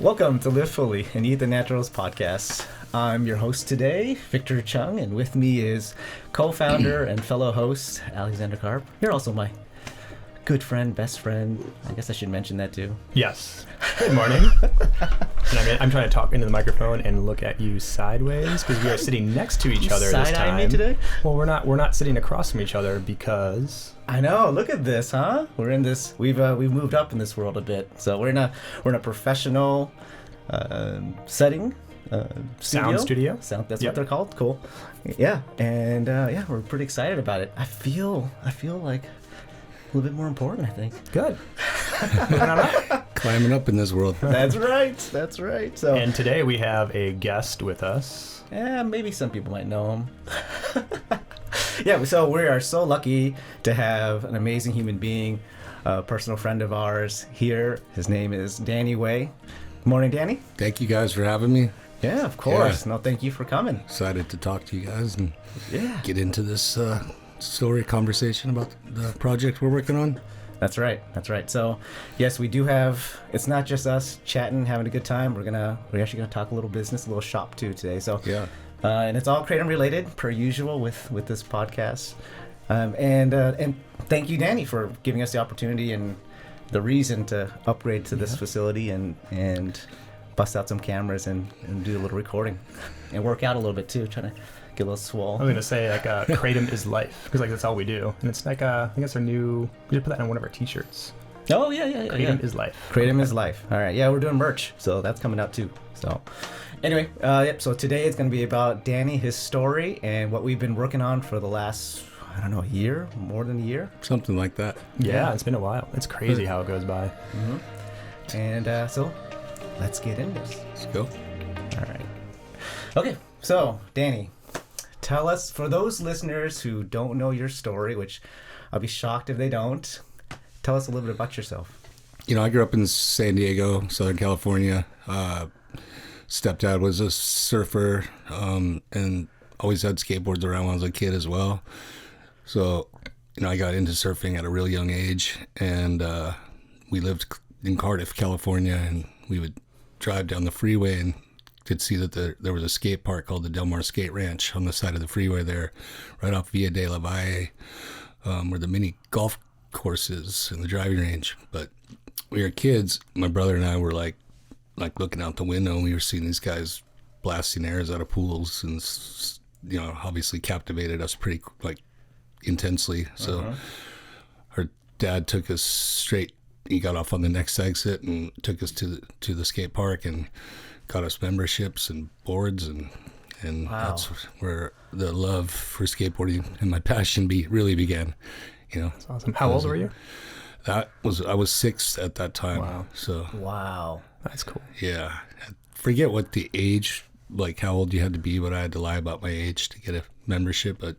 Welcome to Live Fully, an ETHA Naturals podcast. I'm your host today, Victor Chung, and with me is co-founder and fellow host, Alexander Karp. You're also my good friend, best friend. I guess I should mention that too. Yes. Good morning. And I'm trying to talk into the microphone and look at you sideways because we are sitting next to each other this time. Side-eyeing me today? Well, we're not sitting across from each other because I know. Look at this, huh? We're in this. We've moved up in this world a bit. So we're in a professional setting. sound studio. That's what they're called. Cool. Yeah, and we're pretty excited about it. I feel like a little bit more important, I think. Good. Climbing up in this world. That's right. So, and today we have a guest with us. Yeah, maybe some people might know him. Yeah, so we are so lucky to have an amazing human being, a personal friend of ours here. His name is Danny Way. Good morning, Danny. Thank you guys for having me. Yeah, of course. No, thank you for coming. Excited to talk to you guys and get into this story conversation about the project we're working on. That's right. So, yes, we do have. It's not just us chatting, having a good time. We're actually gonna talk a little business, a little shop too today. So yeah, and it's all Kratom related, per usual with this podcast. And thank you, Danny, for giving us the opportunity and the reason to upgrade to this facility and bust out some cameras and do a little recording and work out a little bit too, trying to get a little swole. I was gonna say Kratom is life because that's all we do, and it's like I think it's our new. We should put that on one of our T-shirts. Oh yeah. Kratom is life. Kratom is life. All right, yeah, we're doing merch, so that's coming out too. So anyway, so today it's gonna be about Danny, his story, and what we've been working on for the last, I don't know, a year, more than a year, something like that. Yeah, it's been a while. It's crazy how it goes by. Mm-hmm. And so let's get into this. Let's go. All right. Okay, so Danny, tell us, for those listeners who don't know your story, which I'll be shocked if they don't, tell us a little bit about yourself. You know, I grew up in San Diego, Southern California. Stepdad was a surfer and always had skateboards around when I was a kid as well. So, you know, I got into surfing at a real young age, and we lived in Cardiff, California, and we would drive down the freeway and could see that there was a skate park called the Del Mar Skate Ranch on the side of the freeway there, right off Via de la Valle, where the mini golf courses and the driving range. But we were kids. My brother and I were like looking out the window, and we were seeing these guys blasting airs out of pools, and you know, obviously captivated us pretty intensely. So our dad took us straight. He got off on the next exit and took us to the skate park and got us memberships and boards, and Wow. That's where the love for skateboarding and my passion really began. You know, That's awesome. How old were you? I was 6 at that time. Wow. So Wow. That's cool. yeah, I forget what the age, like how old you had to be, but I had to lie about my age to get a membership, but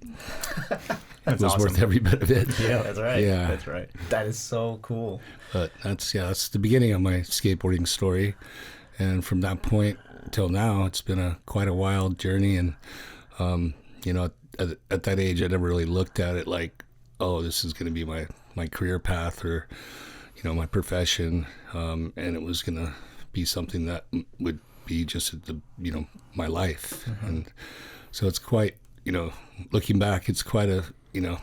it was worth every bit of it. Yeah, that's right. Yeah. That's right. That is so cool. But that's the beginning of my skateboarding story. And from that point till now, it's been quite a wild journey. And, you know, at that age, I never really looked at it like, oh, this is going to be my career path or, you know, my profession. And it was going to be something that would be just my life. Mm-hmm. And so it's quite, you know, looking back, it's quite a, you know,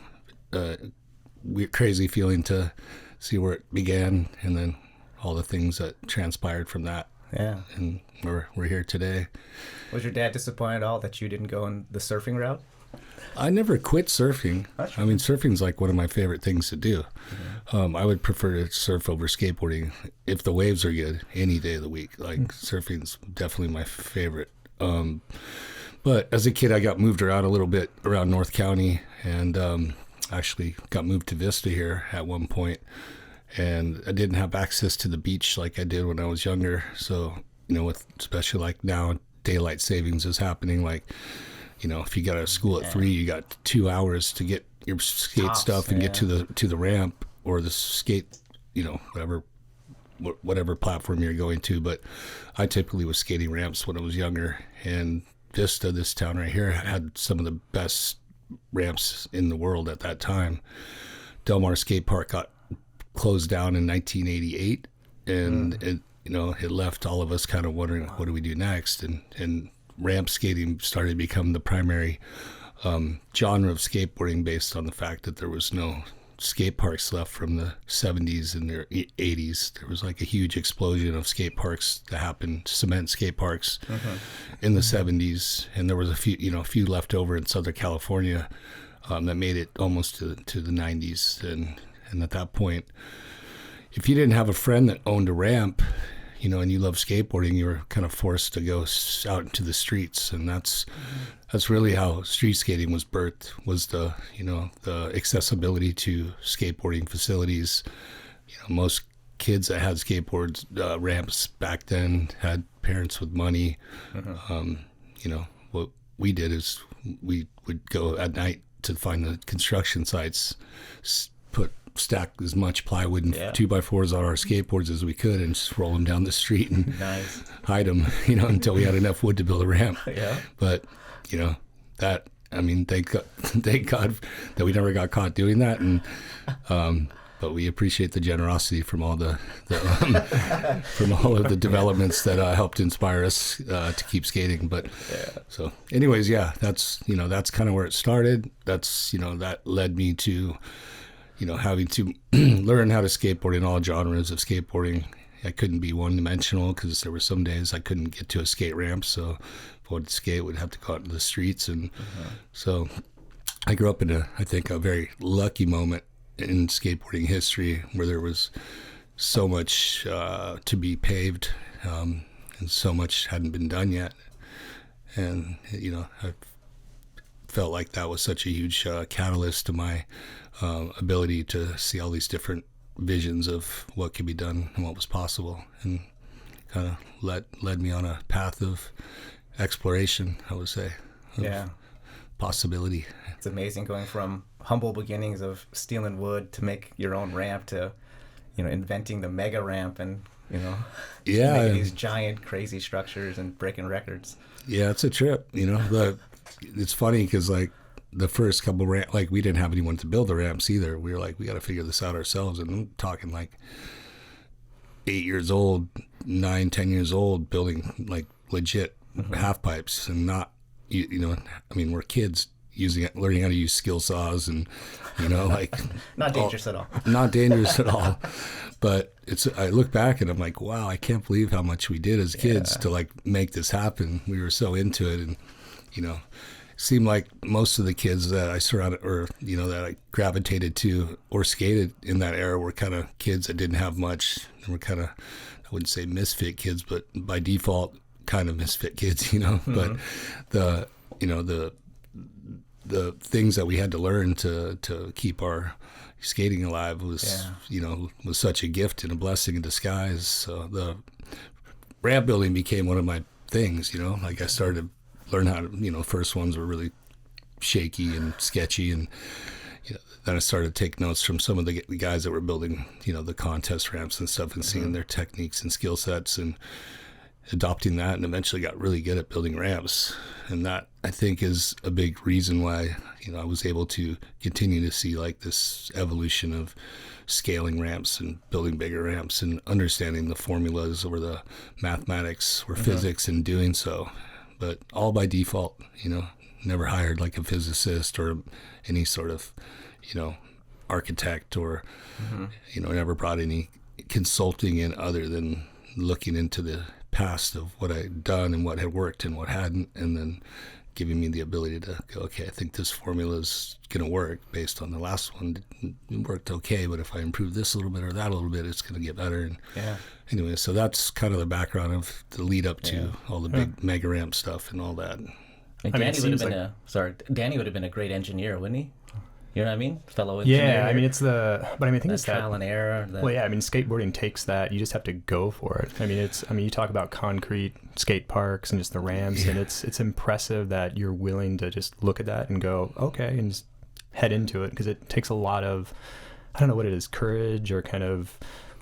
weird, crazy feeling to see where it began and then all the things that transpired from that. Yeah. And we're here today. Was your dad disappointed at all that you didn't go in the surfing route? I never quit surfing. I mean, surfing's like one of my favorite things to do. Mm-hmm. I would prefer to surf over skateboarding if the waves are good any day of the week. Like surfing's definitely my favorite. But as a kid, I got moved around a little bit around North County, and actually got moved to Vista here at one point. And I didn't have access to the beach like I did when I was younger. So, you know, especially like now, daylight savings is happening. Like, you know, if you got out of school at 3, you got 2 hours to get your skate stuff and get to the ramp or the skate, you know, whatever platform you're going to. But I typically was skating ramps when I was younger. And Vista, this town right here, had some of the best ramps in the world at that time. Del Mar Skate Park got closed down in 1988, and it left all of us kind of wondering, what do we do next? And ramp skating started to become the primary genre of skateboarding, based on the fact that there was no skate parks left from the 70s and the 80s. There was like a huge explosion of skate parks that happened, cement skate parks in the 70s, and there was a few left over in Southern California that made it almost to the 90s. And at that point, if you didn't have a friend that owned a ramp, and you love skateboarding, you were kind of forced to go out into the streets. And that's really how street skating was birthed, was the accessibility to skateboarding facilities. Most kids that had skateboards, ramps back then had parents with money. What we did is we would go at night to find the construction sites, stack as much plywood and 2x4s on our skateboards as we could, and just roll them down the street and hide them, until we had enough wood to build a ramp. Yeah. But, thank God that we never got caught doing that. And, but we appreciate the generosity from all from all of the developments that helped inspire us to keep skating. But so anyways, that's kind of where it started. That's, that led me to, having to learn how to skateboard in all genres of skateboarding. I couldn't be one-dimensional, because there were some days I couldn't get to a skate ramp. So if I wanted to skate, we'd have to go out into the streets. And so I grew up in I think a very lucky moment in skateboarding history, where there was so much to be paved, and so much hadn't been done yet. And, I felt like that was such a huge catalyst to my ability to see all these different visions of what could be done and what was possible, and kind of led me on a path of exploration, I would say, of possibility. It's amazing going from humble beginnings of stealing wood to make your own ramp to, inventing the mega ramp and, making these giant crazy structures and breaking records. Yeah, it's a trip, it's funny because the first couple we didn't have anyone to build the ramps either. We were like, we got to figure this out ourselves. And I'm talking 8 years old, 9, 10 years old, building legit half pipes, and not, we're kids learning how to use skill saws, and not dangerous at all. Not dangerous at all. But I look back and I'm like, wow, I can't believe how much we did as kids to make this happen. We were so into it, and seemed like most of the kids that I surrounded, or that I gravitated to or skated in that era, were kind of kids that didn't have much. They were kind of, I wouldn't say misfit kids, but by default kind of misfit kids, But the things that we had to learn to keep our skating alive was was such a gift and a blessing in disguise. So the ramp building became one of my things. I started learn how to, first ones were really shaky and sketchy, and then I started to take notes from some of the guys that were building, the contest ramps and stuff, and seeing their techniques and skill sets, and adopting that, and eventually got really good at building ramps. And that, I think, is a big reason why, I was able to continue to see this evolution of scaling ramps and building bigger ramps, and understanding the formulas or the mathematics or physics in doing so. But all by default, never hired a physicist or any sort of, architect, or, never brought any consulting in other than looking into the past of what I'd done and what had worked and what hadn't, and then giving me the ability to go, okay, I think this formula is going to work based on the last one. It worked okay, but if I improve this a little bit or that a little bit, it's going to get better. And anyway, so that's kind of the background of the lead up to all the big mega ramp stuff and all that. Danny would have been a great engineer, wouldn't he? You know what I mean? Fellow engineer. Yeah, I think it's that trial and error. Skateboarding takes that. You just have to go for it. You talk about concrete skate parks and just the ramps, and it's impressive that you're willing to just look at that and go, okay, and just head into it, because it takes a lot of, I don't know what it is, courage or kind of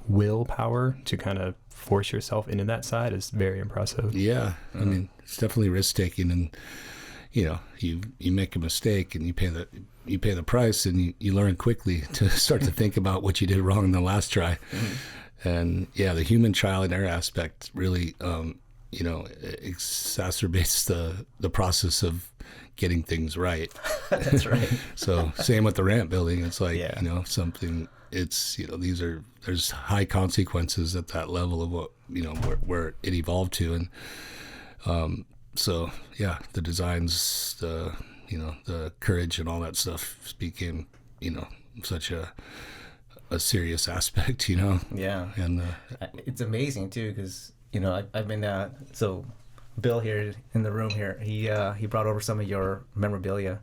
willpower to kind of force yourself into that side is very impressive. Yeah, it's definitely risk taking, and you make a mistake and you pay the price, and you learn quickly to start to think about what you did wrong in the last try. And yeah, the human trial and error aspect really, you know, exacerbates the process of getting things right. That's right. So same with the ramp building. It's like, Yeah. you know, something, it's, you know, there's high consequences at that level of what, you know, where it evolved to. And so yeah, the designs, the, you know, the courage and all that stuff became, you know, such a serious aspect, you know. Yeah. And It's amazing too, because you know I've been so Bill here in the room here, he brought over some of your memorabilia.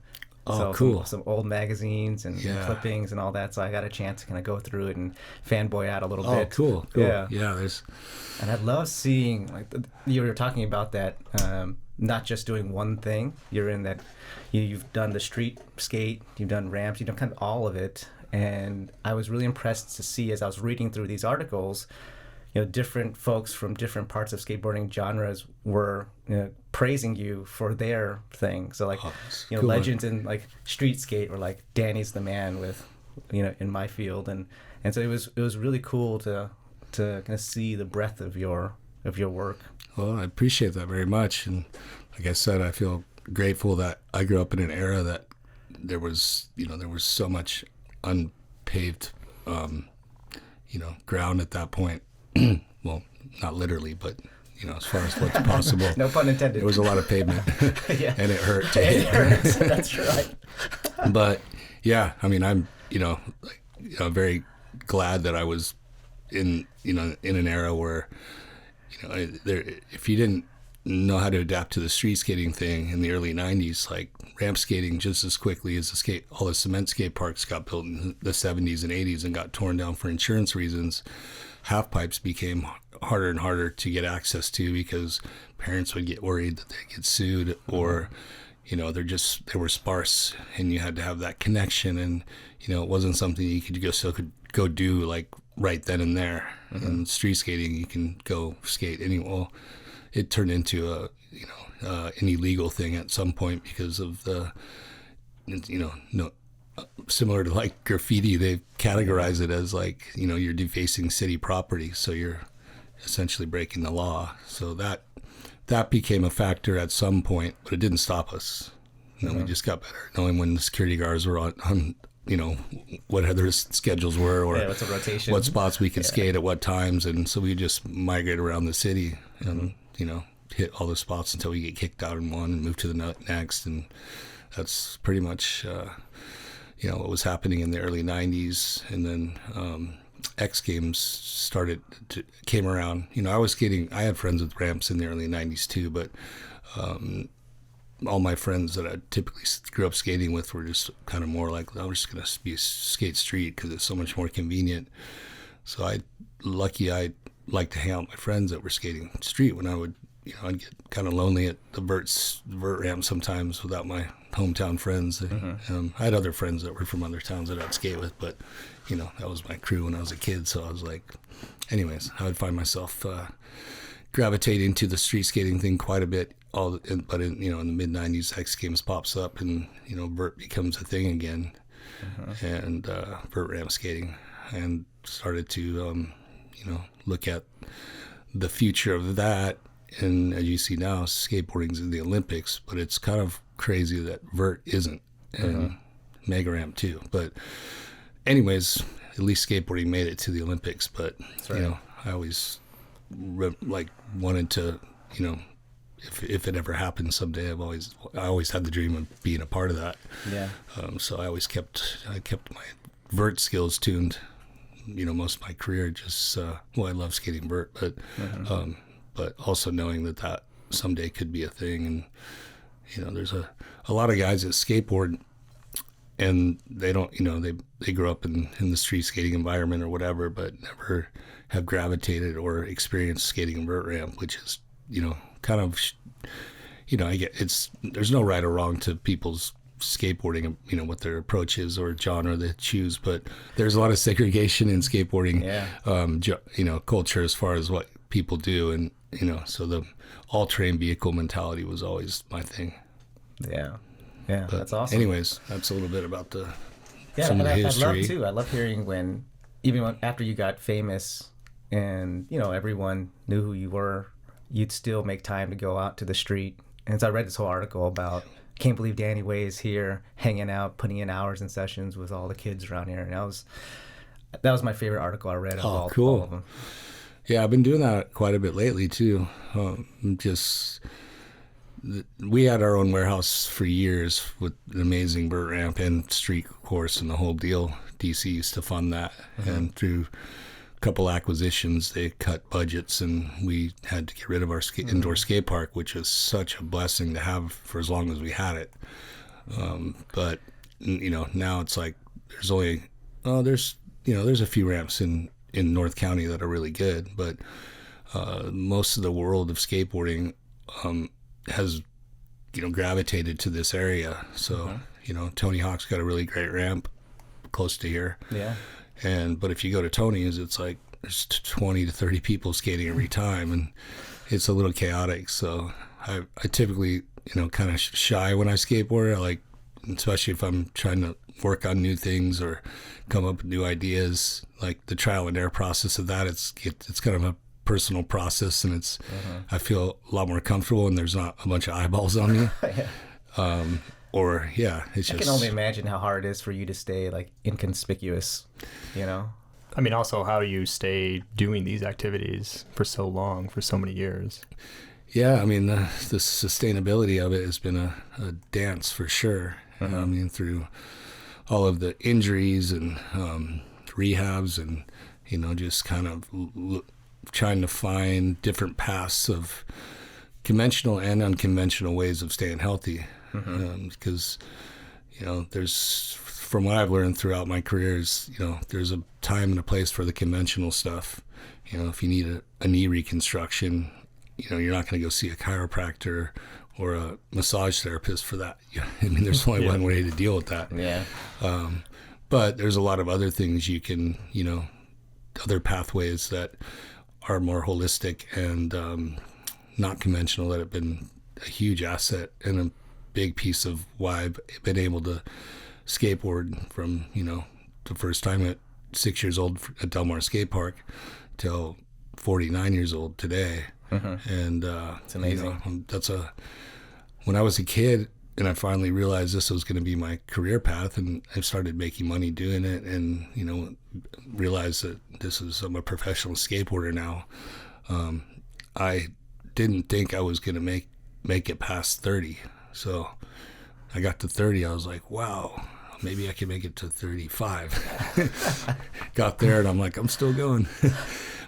Oh, So cool. some old magazines and Yeah. clippings and all that. So I got a chance to kind of go through it and fanboy out a little oh, bit. cool. Yeah. There's And I love seeing, like, you were talking about that, not just doing one thing. You're in that, you've done the street skate, you've done ramps, you've done kind of all of it. And I was really impressed to see, as I was reading through these articles, you know, different folks from different parts of skateboarding genres were, you know, praising you for their thing. So like, you know, cool. legends in like street skate were like, Danny's the man with, you know, in my field. And so it was really cool to kind of see the breadth of your work. Well, I appreciate that very much. And like I said, I feel grateful that I grew up in an era that there was so much unpaved, you know, ground at that point. Well, not literally, but, you know, as far as what's possible. No pun intended. There was a lot of pavement. Yeah. And it hurt. It hurts. That's right. But yeah, I mean, I'm, you know, like, you know, very glad that I was in an era where, you know, if you didn't know how to adapt to the street skating thing in the early 90s, like ramp skating just as quickly as all the cement skate parks got built in the 70s and 80s and got torn down for insurance reasons, half pipes became harder and harder to get access to because parents would get worried that they'd get sued, or, you know, they were sparse and you had to have that connection, and, you know, it wasn't something you could go do like right then and there. And street skating, you can go skate anywhere. It turned into an illegal thing at some point because of the, you know, no, similar to like graffiti, they categorize it as like, you know, you're defacing city property, so you're essentially breaking the law. So that became a factor at some point, but it didn't stop us. You know, we just got better knowing when the security guards were on you know, what other schedules were, or what's a rotation, what spots we could skate at what times, and so we just migrate around the city and you know, hit all the spots until we get kicked out in one and move to the next. And that's pretty much you know, what was happening in the early 90s. And then X Games came around. You know, I had friends with ramps in the early 90s too, but all my friends that I typically grew up skating with were just kind of more like, I'm just going to skate street because it's so much more convenient. So I'd like to hang out with my friends that were skating street when I would, you know, I'd get kind of lonely at the vert ramp sometimes without my hometown friends. I had other friends that were from other towns that I'd skate with, but, you know, that was my crew when I was a kid. So I was like, anyways, I would find myself gravitating to the street skating thing quite a bit. But in the mid 90s, X Games pops up, and, you know, vert becomes a thing again, and vert ramp skating, and started to you know, look at the future of that. And as you see now, skateboarding's in the Olympics, but it's kind of crazy that vert isn't, and mega ramp too. But anyways, at least skateboarding made it to the Olympics. But you know, I always wanted to, you know, if it ever happens someday, I always had the dream of being a part of that. Yeah. So I always kept my vert skills tuned, you know, most of my career. Just I love skating vert, but also knowing that someday could be a thing. And, you know, there's a lot of guys that skateboard and they don't, you know, they grow up in the street skating environment or whatever, but never have gravitated or experienced skating and vert ramp, which is, you know, kind of, you know, there's no right or wrong to people's skateboarding, you know, what their approach is or genre they choose, but there's a lot of segregation in skateboarding, you know, culture as far as what people do. And, you know, so the all-terrain vehicle mentality was always my thing. Yeah, but that's awesome. Anyways, that's a little bit about some of the history. I love hearing when after you got famous, and everyone knew who you were, you'd still make time to go out to the street. And so I read this whole article about, can't believe Danny Way is here, hanging out, putting in hours and sessions with all the kids around here. And that was my favorite article I read of all of them. Yeah, I've been doing that quite a bit lately too. We had our own warehouse for years with an amazing vert ramp and street course and the whole deal. DC used to fund that, and through a couple acquisitions, they cut budgets, and we had to get rid of our indoor skate park, which was such a blessing to have for as long as we had it. But now it's like there's a few ramps in North County that are really good, but most of the world of skateboarding has gravitated to this area. So Tony Hawk's got a really great ramp close to here. Yeah. But if you go to Tony's, it's like there's 20 to 30 people skating every time, and it's a little chaotic. So I typically kind of shy when I skateboard. I like, especially if I'm trying to work on new things or come up with new ideas, like the trial and error process of that. It's kind of a personal process, and it's I feel a lot more comfortable when there's not a bunch of eyeballs on me. It's I can only imagine how hard it is for you to stay like inconspicuous, I mean, also how you stay doing these activities for so long, for so many years. Yeah, I mean, the sustainability of it has been a dance for sure. I mean, through all of the injuries and rehabs and, just kind of trying to find different paths of conventional and unconventional ways of staying healthy. Because, there's, from what I've learned throughout my careers, there's a time and a place for the conventional stuff. If you need a knee reconstruction, you're not going to go see a chiropractor or a massage therapist for that. I mean, there's only one way to deal with that. Yeah. But there's a lot of other things you can, other pathways that are more holistic and not conventional that have been a huge asset and a big piece of why I've been able to skateboard from, the first time at 6 years old at Del Mar Skate Park till 49 years old today. And it's amazing. When I was a kid and I finally realized this was going to be my career path, and I started making money doing it, and realized that I'm a professional skateboarder now. I didn't think I was going to make it past 30. So I got to 30, I was like, wow, maybe I can make it to 35. Got there and I'm like, I'm still going.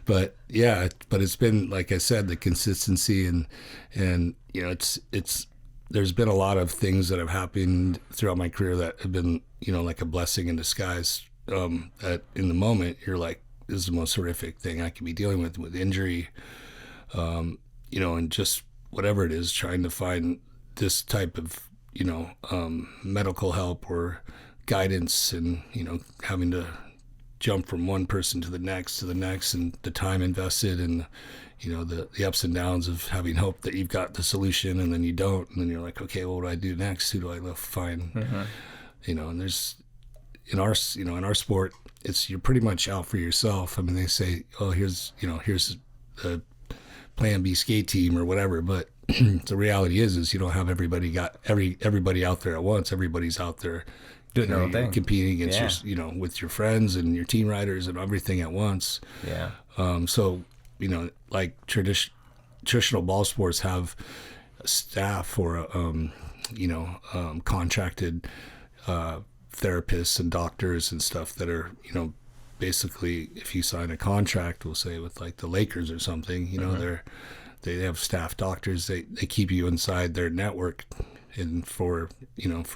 But it's been, like I said, the consistency and there's been a lot of things that have happened throughout my career that have been, like a blessing in disguise. That in the moment you're like, this is the most horrific thing I could be dealing with injury, and just whatever it is, trying to find this type of, medical help or guidance, and, having to jump from one person to the next, and the time invested, and, the ups and downs of having hope that you've got the solution and then you don't. And then you're like, okay, well, what do I do next? Who do I find? And there's, in our sport, you're pretty much out for yourself. I mean, they say, oh, here's the plan B skate team or whatever, but the reality is you don't have everybody out there at once. Everybody's out there doing their own thing, competing against your, with your friends and your team riders and everything at once. Yeah. So, like traditional ball sports have a staff or contracted therapists and doctors and stuff that are, basically, if you sign a contract, we'll say with like the Lakers or something, they have staff doctors. They keep you inside their network, and for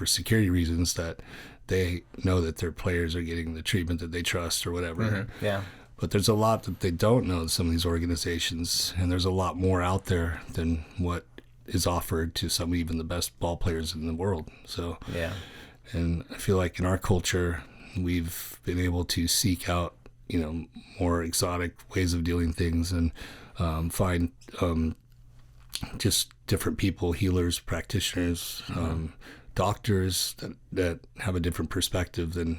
security reasons, that they know that their players are getting the treatment that they trust or whatever. Yeah. But there's a lot that they don't know, some of these organizations, and there's a lot more out there than what is offered to some, even the best ball players in the world. So yeah. And I feel like in our culture, we've been able to seek out, more exotic ways of doing things, and find just different people, healers, practitioners, doctors that have a different perspective than,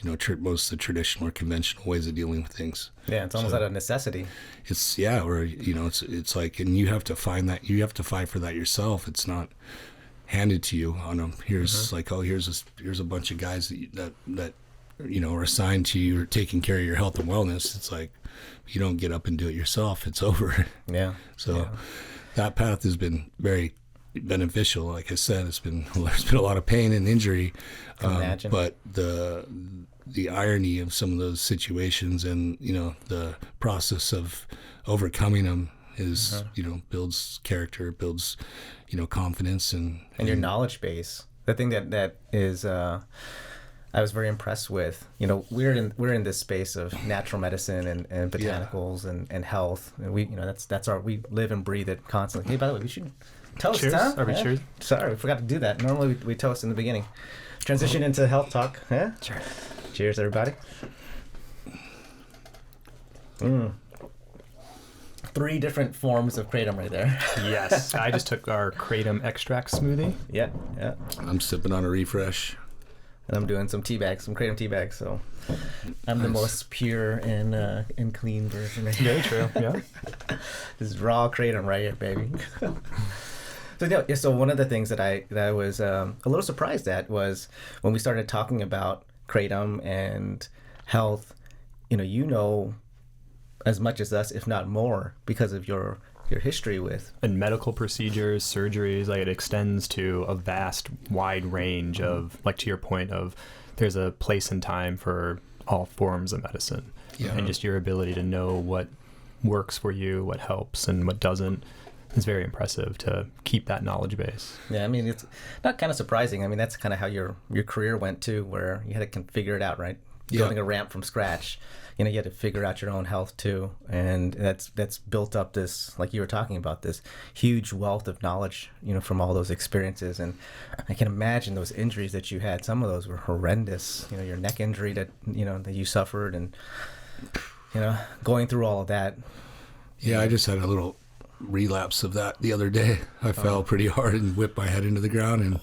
most of the traditional or conventional ways of dealing with things. Yeah, it's almost out of necessity. It's it's like, and you have to find that, you have to fight for that yourself. It's not handed to you on them. Here's like, oh, here's a bunch of guys that are assigned to you or taking care of your health and wellness. It's like, you don't get up and do it yourself. It's over. Yeah. So that path has been very beneficial. Like I said, there's been a lot of pain and injury, but the irony of some of those situations and the process of overcoming them is builds character, builds confidence and your knowledge base. The thing that is I was very impressed with, we're in this space of natural medicine and botanicals and health, and we we live and breathe it constantly. Hey, by the way, we should toast. Cheers. Huh? Are we cheers? Sorry, we forgot to do that. Normally we toast in the beginning. Transition into health talk. Yeah. Cheers. Cheers, everybody. 3 different forms of kratom right there. Yes, I just took our kratom extract smoothie. Yeah. I'm sipping on a refresh. And I'm doing some kratom tea bags, so I'm the most pure and clean version. Very true, yeah. This is raw kratom right here, baby. So one of the things that I was a little surprised at was when we started talking about kratom and health, as much as us, if not more, because of your history with. And medical procedures, surgeries, like it extends to a vast, wide range of, like to your point of, there's a place and time for all forms of medicine. Yeah. And just your ability to know what works for you, what helps and what doesn't. It's very impressive to keep that knowledge base. Yeah, I mean, it's not kind of surprising. I mean, that's kind of how your career went too, where you had to figure it out, right? Building a ramp from scratch. You had to figure out your own health too, and that's built up this, like you were talking about, this huge wealth of knowledge, from all those experiences. And I can imagine those injuries that you had. Some of those were horrendous. Your neck injury that you suffered, and going through all of that. Yeah, I just had a little relapse of that the other day. I fell pretty hard and whipped my head into the ground, and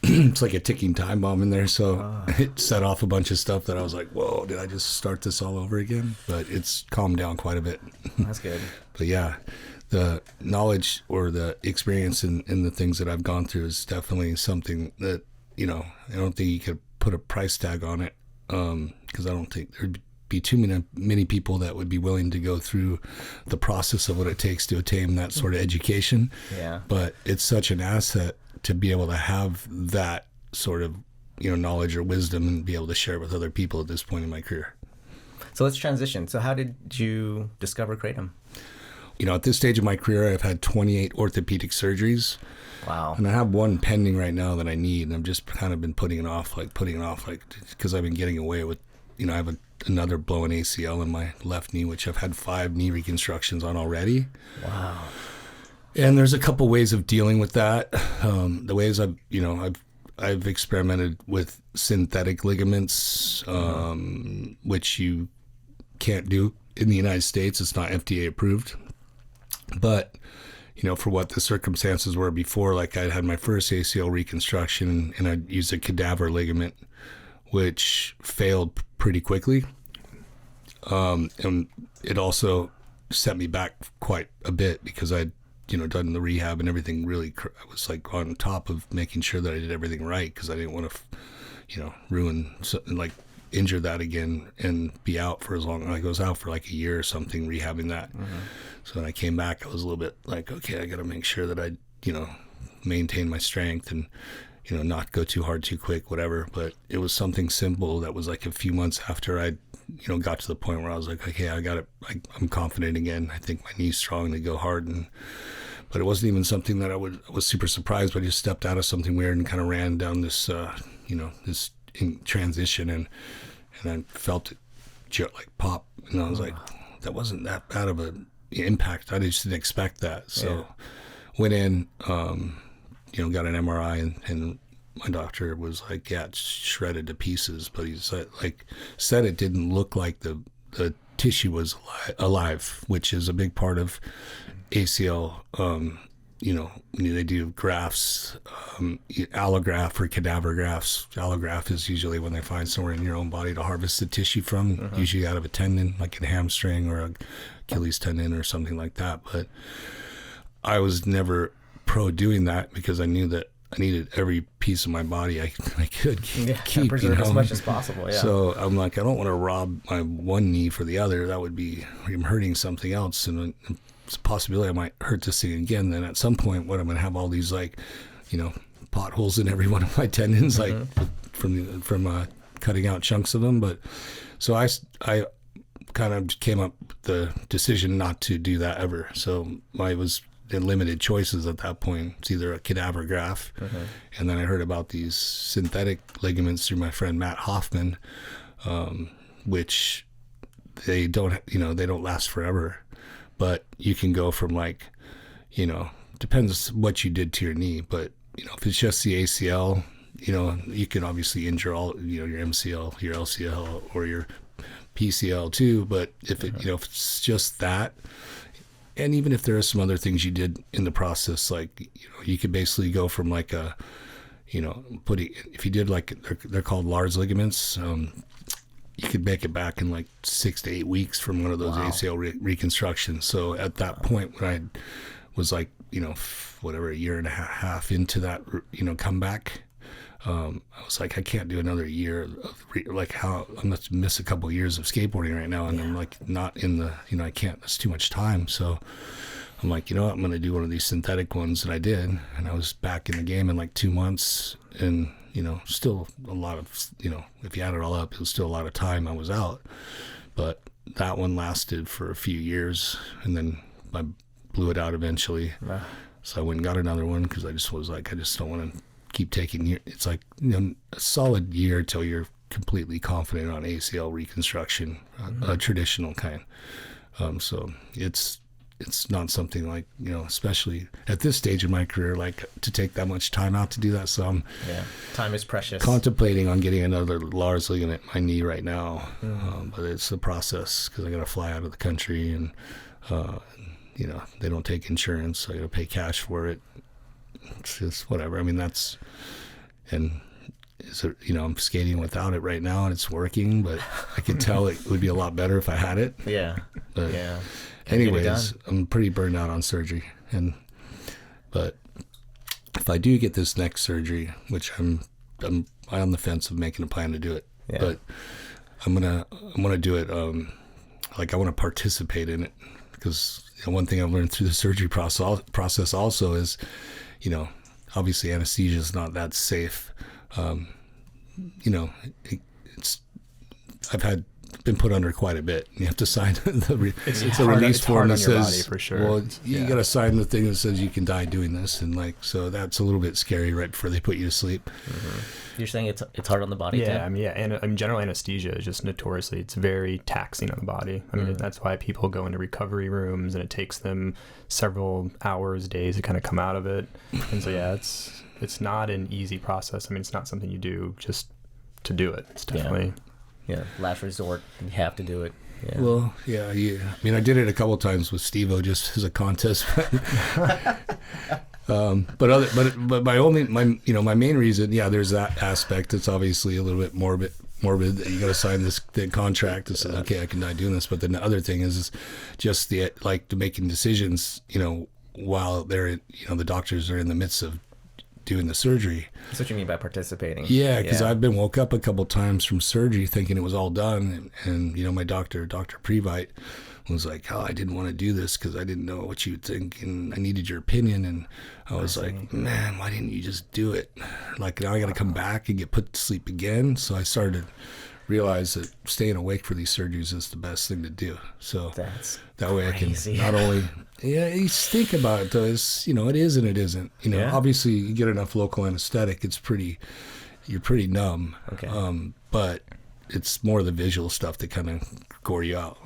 it's like a ticking time bomb in there. So it set off a bunch of stuff that I was like, whoa, did I just start this all over again? But it's calmed down quite a bit. That's good. But yeah, the knowledge or the experience in the things that I've gone through is definitely something that, I don't think you could put a price tag on it, because I don't think there'd be too many people that would be willing to go through the process of what it takes to attain that sort of education. Yeah. But it's such an asset to be able to have that sort of knowledge or wisdom and be able to share it with other people at this point in my career. So let's transition. So how did you discover kratom? At this stage of my career, I've had 28 orthopedic surgeries. Wow. And I have one pending right now that I need, and I've just kind of been putting it off, because I've been getting away with, I have another blown ACL in my left knee, which I've had 5 knee reconstructions on already. Wow. And there's a couple ways of dealing with that. The ways I've experimented with synthetic ligaments, which you can't do in the United States. It's not FDA approved. But, for what the circumstances were before, like I had my first ACL reconstruction and I used a cadaver ligament, which failed pretty quickly. And it also set me back quite a bit because I'd done the rehab and everything. Really, I was like on top of making sure that I did everything right, because I didn't want to, ruin, like injure that again and be out for as long. Like I was out for like a year or something rehabbing that. So when I came back, I was a little bit like, okay, I got to make sure that I, maintain my strength and, not go too hard, too quick, whatever. But it was something simple that was like a few months after I, got to the point where I was like, okay, I got it. I'm confident again. I think my knee's strong to go hard. But it wasn't even something that I was super surprised, but I just stepped out of something weird and kind of ran down this, this transition and I felt it like pop. And I was like, that wasn't that bad of an impact. I just didn't expect that. So went in, got an MRI and my doctor was like, yeah, it's shredded to pieces, but he said it didn't look like the tissue was alive, which is a big part of ACL they do grafts, allograft or cadaver grafts. Allograft is usually when they find somewhere in your own body to harvest the tissue from, usually out of a tendon, like a hamstring or a Achilles tendon or something like that. But I was never pro doing that because I knew that I needed every piece of my body I could keep, preserve as much as possible. Yeah. So I'm like, I don't want to rob my one knee for the other. That would be, I'm hurting something else, and it's a possibility I might hurt this thing again. Then at some point, I'm going to have all these potholes in every one of my tendons, like from cutting out chunks of them. But so I kind of came up with the decision not to do that ever. So I was in limited choices at that point. It's either a cadaver graft, and then I heard about these synthetic ligaments through my friend Matt Hoffman, which they don't last forever, but you can go from depends what you did to your knee, but if it's just the ACL, you can obviously injure all your MCL, your LCL, or your PCL too. But if if it's just that, and even if there are some other things you did in the process, you could basically go from if you did they're called Lars ligaments, you could make it back in 6 to 8 weeks from one of those ACL reconstructions. So at that point, when I was a year and a half into that, comeback, I was like, I can't do another year of how I'm going to miss a couple of years of skateboarding right now. And I'm not in the, I can't, that's too much time. So I'm like, what, I'm going to do one of these synthetic ones. And I did. And I was back in the game in 2 months, and, still a lot of, if you add it all up, it was still a lot of time I was out. But that one lasted for a few years, and then I blew it out eventually. Wow. So I went and got another one because I just was like, I just don't want to keep taking it's a solid year till you're completely confident on ACL reconstruction, a traditional kind. So it's not something especially at this stage of my career, to take that much time out to do that. So time is precious. Contemplating on getting another Lars ligament in my knee right now, but it's a process because I got to fly out of the country, and they don't take insurance, so I got to pay cash for it. It's just whatever. I mean, I'm skating without it right now, and it's working, but I could tell it would be a lot better if I had it. Yeah. But anyways, I'm pretty burned out on surgery, but if I do get this next surgery, which I'm on the fence of making a plan to do it, but I'm gonna do it. I want to participate in it, because one thing I've learned through the surgery process also is, obviously anesthesia is not that safe. I've been put under quite a bit. You have to sign it's a release form that says, for sure. Well, you got to sign the thing that says you can die doing this, and so that's a little bit scary right before they put you to sleep. You're saying it's hard on the body? Yeah, and general anesthesia is just notoriously, it's very taxing on the body. I mean, that's why people go into recovery rooms, and it takes them several hours, days to kind of come out of it. And so it's not an easy process. I mean, it's not something you do just to do it. It's definitely last resort. You have to do it. Yeah. Well, I mean, I did it a couple of times with Steve-O just as a contest. But my main reason, there's that aspect. It's obviously a little bit morbid that you got to sign the contract that says, okay, I can die doing this. But then the other thing is just the making decisions, while they're, the doctors are in the midst of doing the surgery. That's what you mean by participating. Yeah, because I've been woke up a couple times from surgery thinking it was all done, and my Dr. Previte was like, I didn't want to do this because I didn't know what you would think, and I needed your opinion. And I was like, man, why didn't you just do it? Now I got to come back and get put to sleep again. So I started to realize that staying awake for these surgeries is the best thing to do. So that way crazy. I can not only, you think about it though, it's, it is and it isn't. Obviously you get enough local anesthetic, you're pretty numb. Okay. But it's more the visual stuff that kind of gore you out.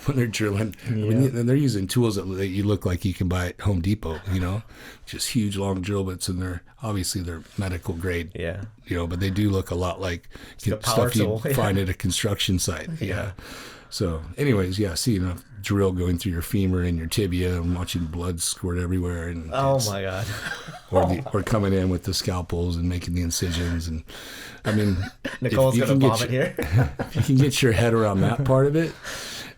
When they're drilling, and they're using tools that you look like you can buy at Home Depot, just huge long drill bits, and they're medical grade, but they do look a lot like stuff you find at a construction site. So, anyways, yeah, seeing a drill going through your femur and your tibia and watching blood squirt everywhere. And Oh my God. or coming in with the scalpels and making the incisions. And I mean, Nicole's if going to vomit here. if you can get your head around that part of it,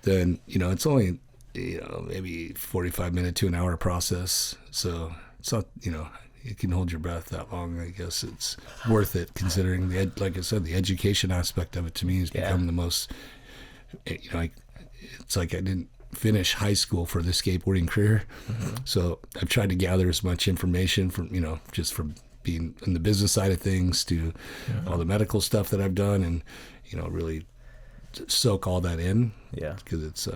then, it's only, maybe 45-minute to an hour process. So it's not, you can hold your breath that long. I guess it's worth it considering like I said, the education aspect of it to me has become the most, it's like I didn't finish high school for the skateboarding career. So I've tried to gather as much information from, just from being in the business side of things to all the medical stuff that I've done and, really soak all that in. Yeah. Because it's,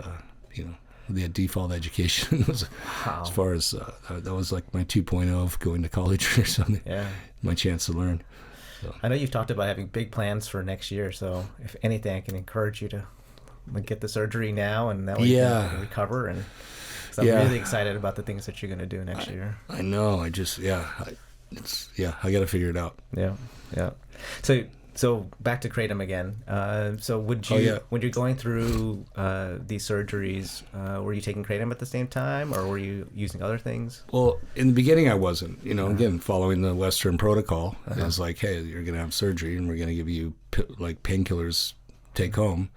the default education was as far as that was like my 2.0 of going to college or something. Yeah. My chance to learn. So. I know you've talked about having big plans for next year. So if anything, I can encourage you to get the surgery now, and that way you can recover. And so I'm really excited about the things that you're going to do next year. I know. I just, I got to figure it out. Yeah. Yeah. So back to Kratom again. So when you're going through these surgeries, were you taking Kratom at the same time, or were you using other things? Well, in the beginning I wasn't. Again, following the Western protocol, it was like, hey, you're going to have surgery, and we're going to give you like painkillers take home.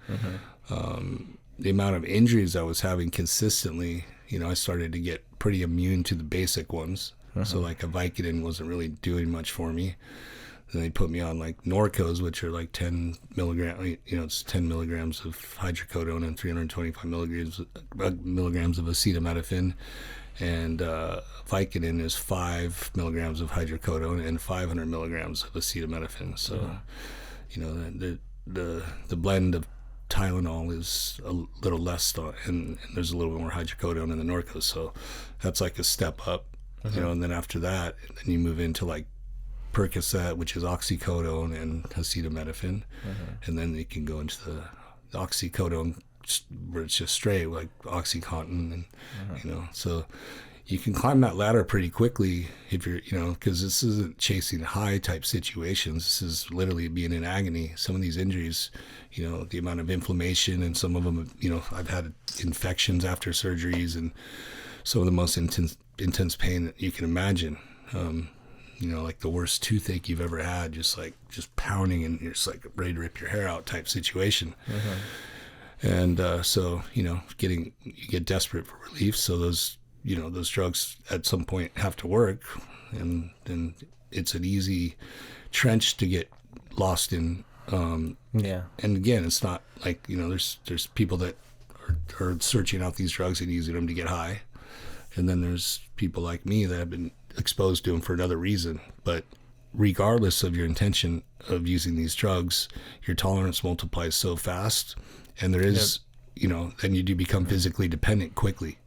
The amount of injuries I was having consistently, I started to get pretty immune to the basic ones. So like a Vicodin wasn't really doing much for me. Then they put me on like Norcos, which are like 10 milligrams, it's 10 milligrams of hydrocodone and 325 milligrams of acetaminophen. And Vicodin is 5 milligrams of hydrocodone and 500 milligrams of acetaminophen. So, the blend of Tylenol is a little less, and there's a little bit more hydrocodone in the Norcos. So that's like a step up, and then after that, then you move into like Percocet, which is oxycodone and acetaminophen, and then you can go into the oxycodone where it's just straight like OxyContin, and so you can climb that ladder pretty quickly if you're, because this isn't chasing high type situations. This is literally being in agony. Some of these injuries, the amount of inflammation, and some of them, I've had infections after surgeries, and some of the most intense pain that you can imagine. Like the worst toothache you've ever had, just pounding, and you're just like ready to rip your hair out type situation. And so, you get desperate for relief. So those drugs at some point have to work, and then it's an easy trench to get lost in. And again, it's not like, there's people that are searching out these drugs and using them to get high. And then there's people like me that have been exposed to them for another reason. But regardless of your intention of using these drugs, your tolerance multiplies so fast, and there is, then you do become physically dependent quickly.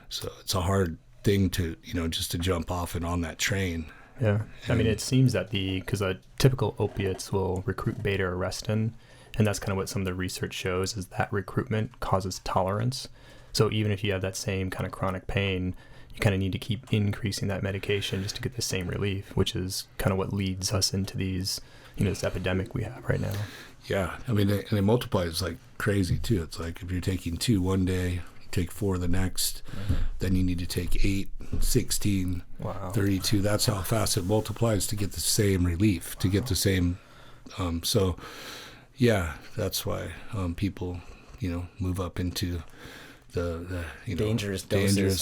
So it's a hard thing to, just to jump off and on that train. Yeah. I mean, it seems that because typical opiates will recruit beta-arrestin, and that's kind of what some of the research shows, is that recruitment causes tolerance. So even if you have that same kind of chronic pain, you kind of need to keep increasing that medication just to get the same relief, which is kind of what leads us into these, this epidemic we have right now. Yeah. I mean, and it multiplies like crazy too. It's like if you're taking 2 one day, you take 4 the next, then you need to take 8, 16, 32. That's how fast it multiplies to get the same relief, to get the same. So yeah, that's why people, move up into the dangerous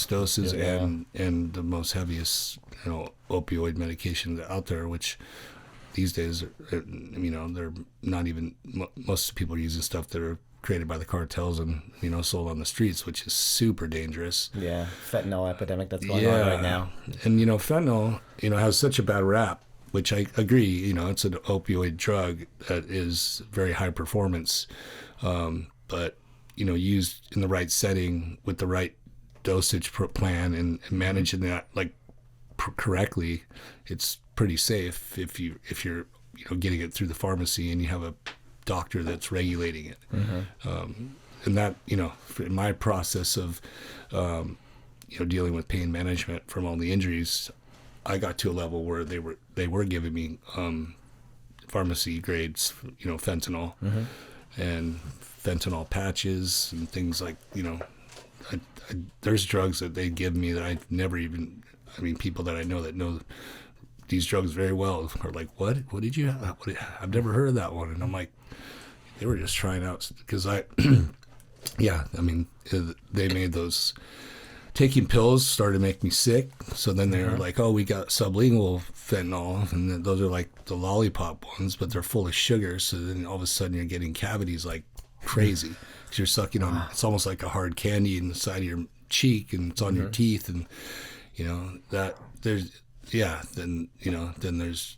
doses and the most heaviest opioid medications out there, which these days they're not even, most people are using stuff that are created by the cartels and sold on the streets, which is super dangerous. Fentanyl epidemic that's going on right now. And fentanyl has such a bad rap, which I agree, it's an opioid drug that is very high performance, but used in the right setting with the right dosage plan and managing that correctly, it's pretty safe if you're getting it through the pharmacy and you have a doctor that's regulating it. And that in my process of dealing with pain management from all the injuries, I got to a level where they were giving me pharmacy grades fentanyl, and fentanyl patches and things like, you know, there's drugs that they give me that I've never even, I mean, people that I know that know these drugs very well are like, what did you have? I've never heard of that one. And I'm like, they were just trying out, because yeah, I mean, they made those, taking pills started to make me sick. So then they were like, oh, we got sublingual fentanyl, and then those are like the lollipop ones, but they're full of sugar. So then all of a sudden you're getting cavities like crazy, because you're sucking on, it's almost like a hard candy inside of your cheek, and it's on your teeth. And, you know, that there's, yeah, then, you know, then there's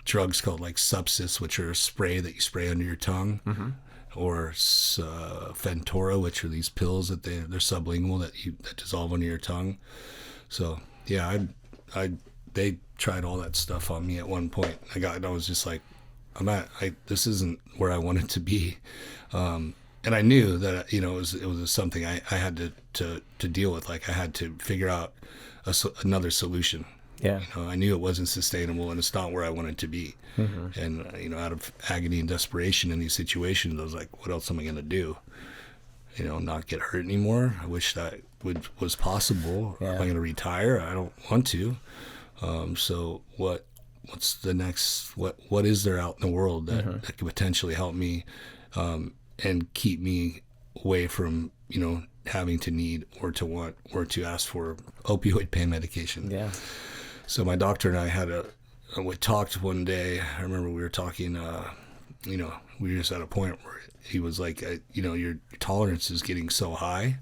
drugs called like Subsys, which are a spray that you spray under your tongue, or Fentora, which are these pills that they're sublingual that dissolve under your tongue. So yeah, they tried all that stuff on me at one point. I was just like, this isn't where I wanted to be, and I knew that, you know, it was something I had to deal with. Like, I had to figure out another solution. Yeah. You know, I knew it wasn't sustainable, and it's not where I wanted to be. And, you know, out of agony and desperation in these situations, I was like, what else am I going to do? You know, not get hurt anymore? I wish that was possible. Yeah. Am I going to retire? I don't want to. So what's the next, what is there out in the world that could potentially help me, and keep me away from, you know, having to need or to want or to ask for opioid pain medication? Yeah. So my doctor and I we talked one day. I remember we were talking, you know, we were just at a point where he was like, you know, your tolerance is getting so high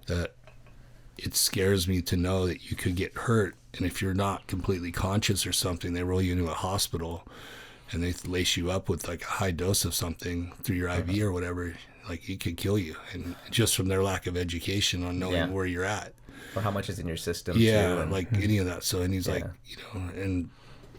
that it scares me to know that you could get hurt. And if you're not completely conscious or something, they roll you into a hospital and they lace you up with like a high dose of something through your IV or whatever. Like, it could kill you. And just from their lack of education on knowing where you're at. Or how much is in your system. Yeah, too, and, like any of that. So, and he's like, you know, and,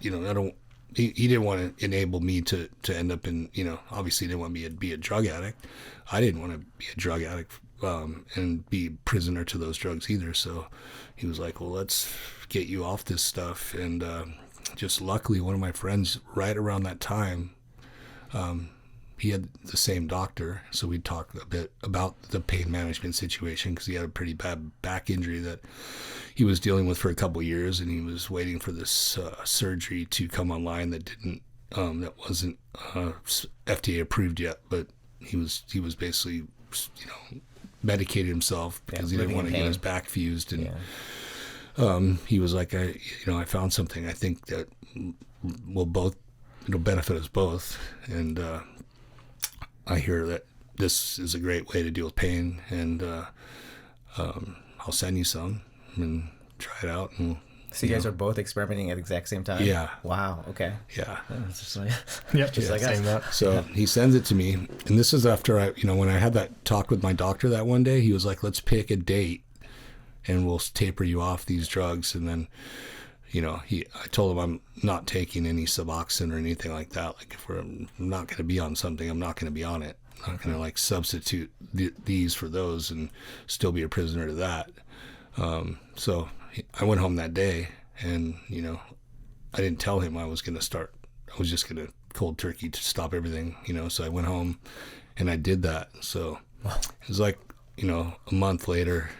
you know, he didn't want to enable me to end up in, you know, obviously he didn't want me to be a drug addict. I didn't want to be a drug addict and be prisoner to those drugs either. So he was like, well, let's get you off this stuff. And just luckily, one of my friends right around that time, he had the same doctor, so we talked a bit about the pain management situation, because he had a pretty bad back injury that he was dealing with for a couple of years, and he was waiting for this surgery to come online that wasn't FDA approved yet. But he was basically, you know, medicated himself because he didn't want to get his back fused, and he was like, I found something I think that it'll benefit us both, and I hear that this is a great way to deal with pain, and I'll send you some and try it out. And so you guys are both experimenting at the exact same time? Yeah. Wow. Okay. Yeah. It's just like, Just like us. So he sends it to me, and this is after when I had that talk with my doctor that one day, he was like, let's pick a date and we'll taper you off these drugs. And then, you know, I told him I'm not taking any Suboxone or anything like that. Like, if I'm not going to be on something, I'm not going to be on it. I'm not going to like substitute these for those and still be a prisoner to that. So I went home that day, and, you know, I didn't tell him I was going to start. I was just going to cold turkey to stop everything, you know. So I went home and I did that. So it was like, you know, a month later.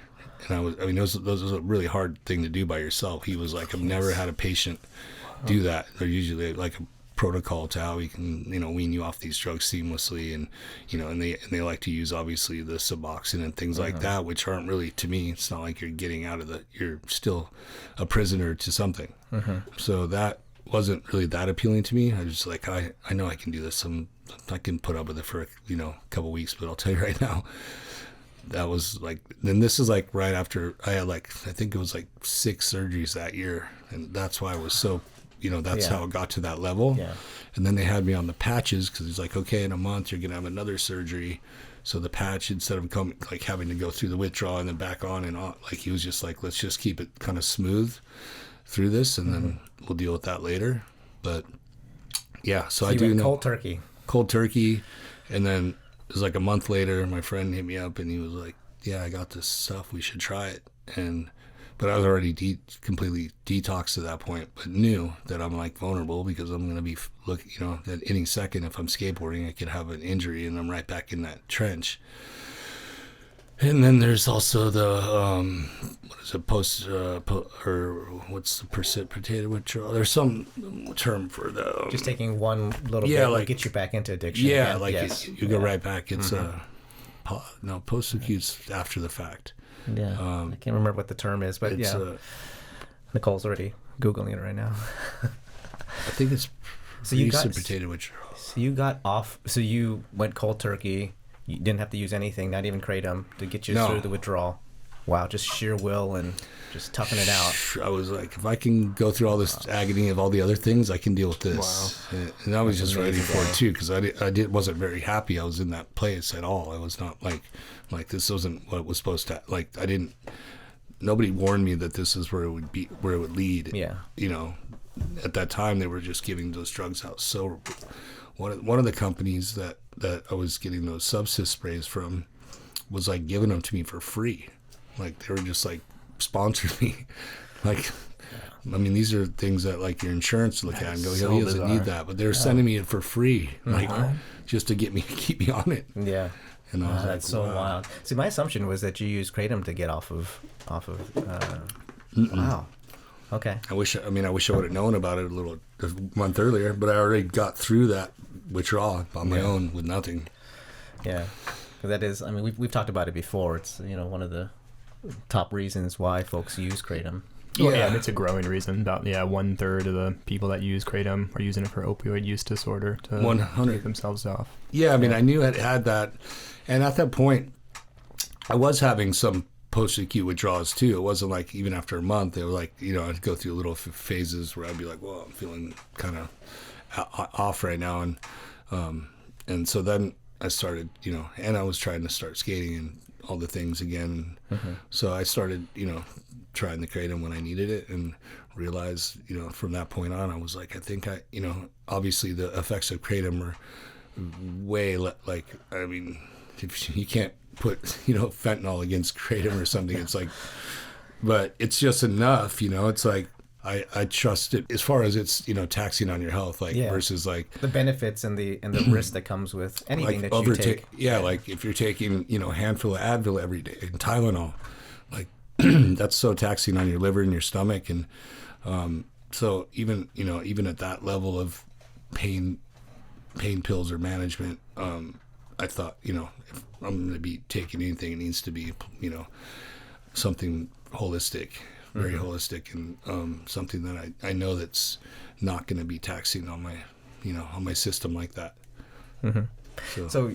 And it was a really hard thing to do by yourself. He was like, I've never had a patient do that. They're usually like a protocol to how we can, you know, wean you off these drugs seamlessly. And, you know, and they like to use obviously the Suboxone and things like that, which aren't really, to me, it's not like you're getting out of you're still a prisoner to something. So that wasn't really that appealing to me. I was just like, I know I can do this. I can put up with it for, you know, a couple of weeks, but I'll tell you right now, that was like, then this is like right after I had like, I think it was like 6 surgeries that year. And that's why I was so, you know, that's how it got to that level. Yeah. And then they had me on the patches, because it's like, okay, in a month you're going to have another surgery. So the patch, instead of having to go through the withdrawal and then back on and on, like, he was just like, let's just keep it kind of smooth through this, and then we'll deal with that later. But yeah, so I do know cold turkey. And then it was like a month later, my friend hit me up and he was like, yeah, I got this stuff, we should try it. but I was already completely detoxed at that point, but knew that I'm like vulnerable because I'm going to be that any second if I'm skateboarding I could have an injury and I'm right back in that trench. And then there's also the what's the precipitated withdrawal? There's some term for the just taking one little bit will get you back into addiction. Yeah, again. like yes. you go right back. It's post-acute's after the fact. Yeah, I can't remember what the term is, but Nicole's already Googling it right now. I think it's precipitated withdrawal. So you got off. So you went cold turkey. You didn't have to use anything, not even Kratom, to get you through the withdrawal. Wow, just sheer will and just toughing it out. I was like, if I can go through all this agony of all the other things, I can deal with this. Wow. And I was just ready for it too, because I wasn't very happy I was in that place at all. I was not like this wasn't what it was supposed to. Like nobody warned me that this is where it would lead. Yeah. You know, at that time they were just giving those drugs out. So one of the companies that I was getting those subsist sprays from was like giving them to me for free. Like they were just like sponsored me. Like, I mean, these are things that like your insurance look at and go, he doesn't need that, but they're sending me it for free, like just to keep me on it. Yeah. And I was like, that's so wild. See, my assumption was that you used Kratom to get off of. Wow. Okay. I wish I would have known about it a month earlier, but I already got through that withdrawal on my own with nothing. Yeah, because that is. I mean, we've talked about it before. It's one of the top reasons why folks use Kratom. Yeah, and it's a growing reason. About 1/3 of the people that use Kratom are using it for opioid use disorder to take themselves off. Yeah, I mean, I knew it had that, and at that point, I was having some post-acute withdrawals too. It wasn't like even after a month. They were like, I'd go through little phases where I'd be like, well, I'm feeling kind of off right now, and so then I started, and I was trying to start skating and all the things again. Mm-hmm. So I started, trying the Kratom when I needed it, and realized, from that point on, I was like, I think obviously the effects of Kratom are way I mean, if you can't put, fentanyl against Kratom or something, it's like, but it's just enough, it's like, I trust it as far as it's, taxing on your health, versus like the benefits and the risk that comes with anything that you take. Yeah, like if you're taking, a handful of Advil every day and Tylenol, like that's so taxing on your liver and your stomach. And so even at that level of pain pills or management, I thought, if I'm going to be taking anything, it needs to be, something holistic. Very holistic, and something that I know that's not going to be taxing on my, on my system like that. Mm-hmm. So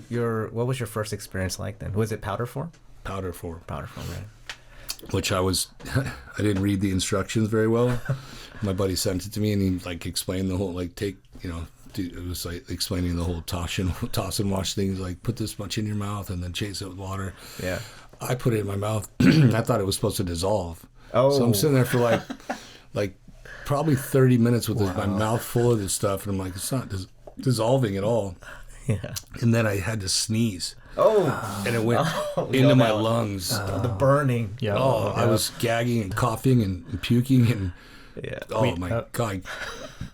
what was your first experience like then? Was it powder form? Powder form, right? Which I didn't read the instructions very well. My buddy sent it to me, and he explained the whole it was like explaining the whole toss and wash things. Like, put this much in your mouth and then chase it with water. Yeah. I put it in my mouth. I thought it was supposed to dissolve. Oh. So I'm sitting there for like probably 30 minutes with my mouth full of this stuff, and I'm like, it's not dissolving at all. Yeah. And then I had to sneeze. Oh. And it went into my lungs. The burning. Yeah. I was gagging and coughing and puking and. Yeah. Oh my God.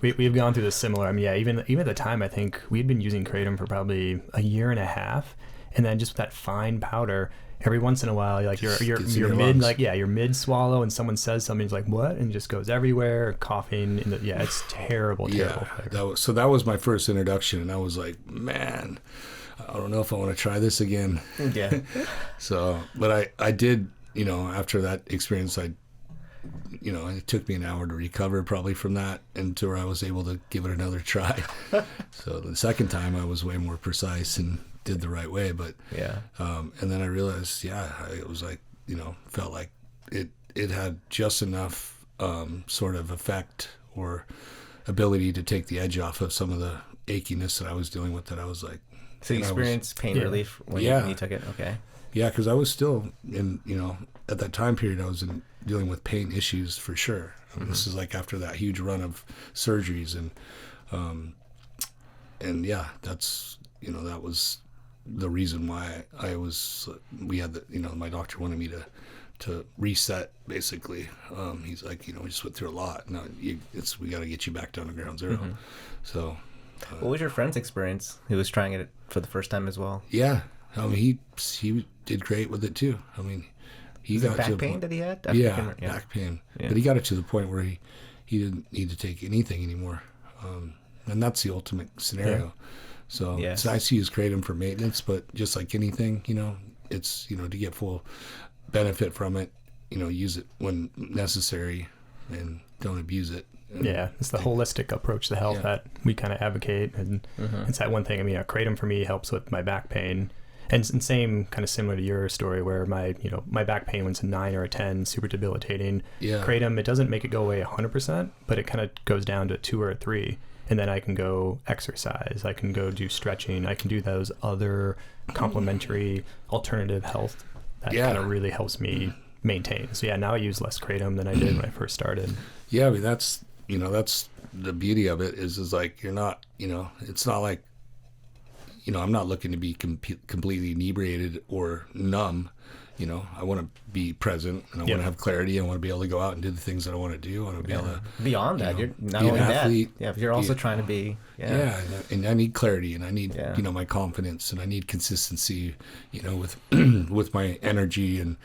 We've gone through this similar. I mean, even at the time, I think we'd been using Kratom for probably a year and a half, and then just with that fine powder. Every once in a while, you're mid you're mid swallow, and someone says something, it's like, what, and it just goes everywhere, coughing. It's terrible. That was my first introduction, and I was like, man, I don't know if I want to try this again. Yeah. So, but I did, after that experience, it took me an hour to recover probably from that, and to where I was able to give it another try. So the second time I was way more precise and did the right way, but and then I realized it was like, felt like it had just enough sort of effect or ability to take the edge off of some of the achiness that I was dealing with, that I was like, so you experienced pain relief when you took it. Okay. Yeah, because I was still in, at that time period, I was dealing with pain issues for sure. I mean, this is like after that huge run of surgeries, and that's, that was the reason why my doctor wanted me to reset, basically. He's like, we just went through a lot. Now we got to get you back down to ground zero. Mm-hmm. So. What was your friend's experience? He was trying it for the first time as well. Yeah, he did great with it too. He got back to pain that he had. Back pain. Yeah. But he got it to the point where he didn't need to take anything anymore, and that's the ultimate scenario. Yeah. So it's nice to use Kratom for maintenance, but just like anything, it's to get full benefit from it. Use it when necessary, and don't abuse it. Yeah, it's the holistic approach to health that we kind of advocate, and it's that one thing. Kratom for me helps with my back pain, and same kind of similar to your story where my back pain was a 9 or a 10, super debilitating. Yeah. Kratom, it doesn't make it go away 100%, but it kind of goes down to 2 or 3, and then I can go exercise, I can go do stretching, I can do those other complementary alternative health that kind of really helps me maintain. So now I use less Kratom than I did when I first started. Yeah, that's the beauty of it is like you're not, it's not like, I'm not looking to be completely inebriated or numb. I want to be present, and I want to have clarity. I want to be able to go out and do the things that I want to do. I want to be able to beyond that. You're not only athlete, that. Yeah, but you're also trying to be. Yeah, and I need clarity, and I need my confidence, and I need consistency. With with my energy and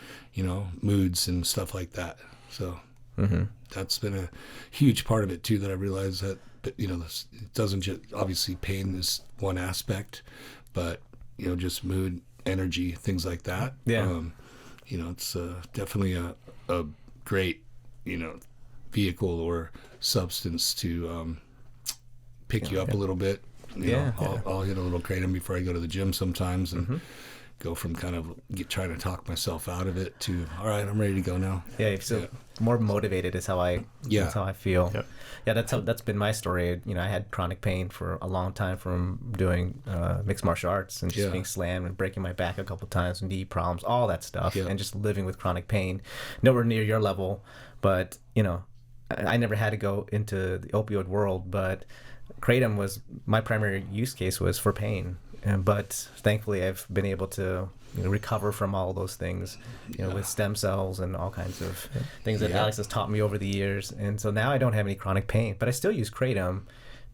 moods and stuff like that. So. Mm-hmm. That's been a huge part of it too, that I realized that, it doesn't just, obviously pain is one aspect, but, just mood, energy, things like that. Yeah. It's definitely a great, vehicle or substance to pick you up a little bit. I'll hit a little Kratom before I go to the gym sometimes, and go from kind of trying to talk myself out of it to, all right, I'm ready to go now. More motivated is how I feel. Yep. Yeah, that's been my story. I had chronic pain for a long time from doing mixed martial arts and just being slammed and breaking my back a couple times and knee problems, all that stuff, and just living with chronic pain. Nowhere near your level, but I never had to go into the opioid world, but Kratom was my primary use case was for pain. But thankfully, I've been able to recover from all those things, with stem cells and all kinds of things that Alex has taught me over the years. And so now I don't have any chronic pain, but I still use Kratom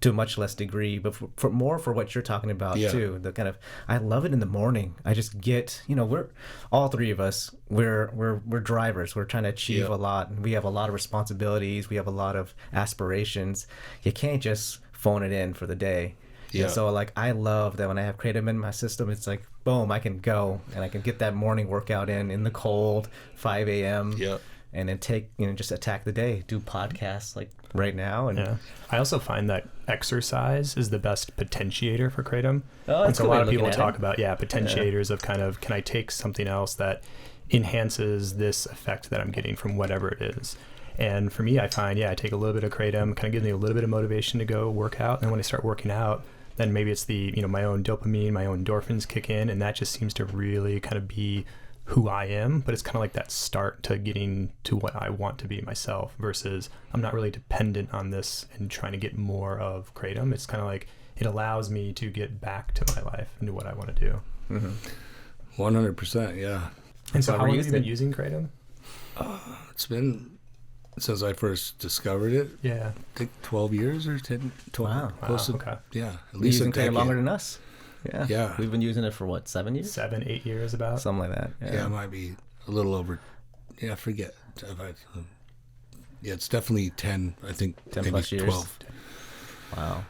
to a much less degree. But for what you're talking about too, the kind of, I love it in the morning. I just get, we're all three of us. We're drivers. We're trying to achieve a lot, and we have a lot of responsibilities. We have a lot of aspirations. You can't just phone it in for the day. Yeah. And so I love that when I have Kratom in my system, it's like, boom, I can go and I can get that morning workout in the cold, 5 a.m. Yep. And then take, just attack the day, do podcasts like right now. And I also find that exercise is the best potentiator for Kratom. Oh, and so a lot of people talk about, potentiators of kind of, can I take something else that enhances this effect that I'm getting from whatever it is? And for me, I find, I take a little bit of Kratom, kind of gives me a little bit of motivation to go work out. And when I start working out, then maybe it's the, my own dopamine, my own endorphins kick in, and that just seems to really kind of be who I am. But it's kind of like that start to getting to what I want to be myself, versus I'm not really dependent on this and trying to get more of Kratom. It's kind of like it allows me to get back to my life and do what I want to do. 100%, yeah. And so how long have you been using Kratom? It's been since I first discovered it. Yeah. I think 12 years or 10, 12. Wow. Close to, okay. Yeah. At least using Kratom longer than us. Yeah. Yeah. We've been using it for what, 7 years? 7, 8 years about. Something like that. Yeah, it might be a little over. Yeah, I forget. It's definitely 10, I think 10 maybe plus years. 12. Wow.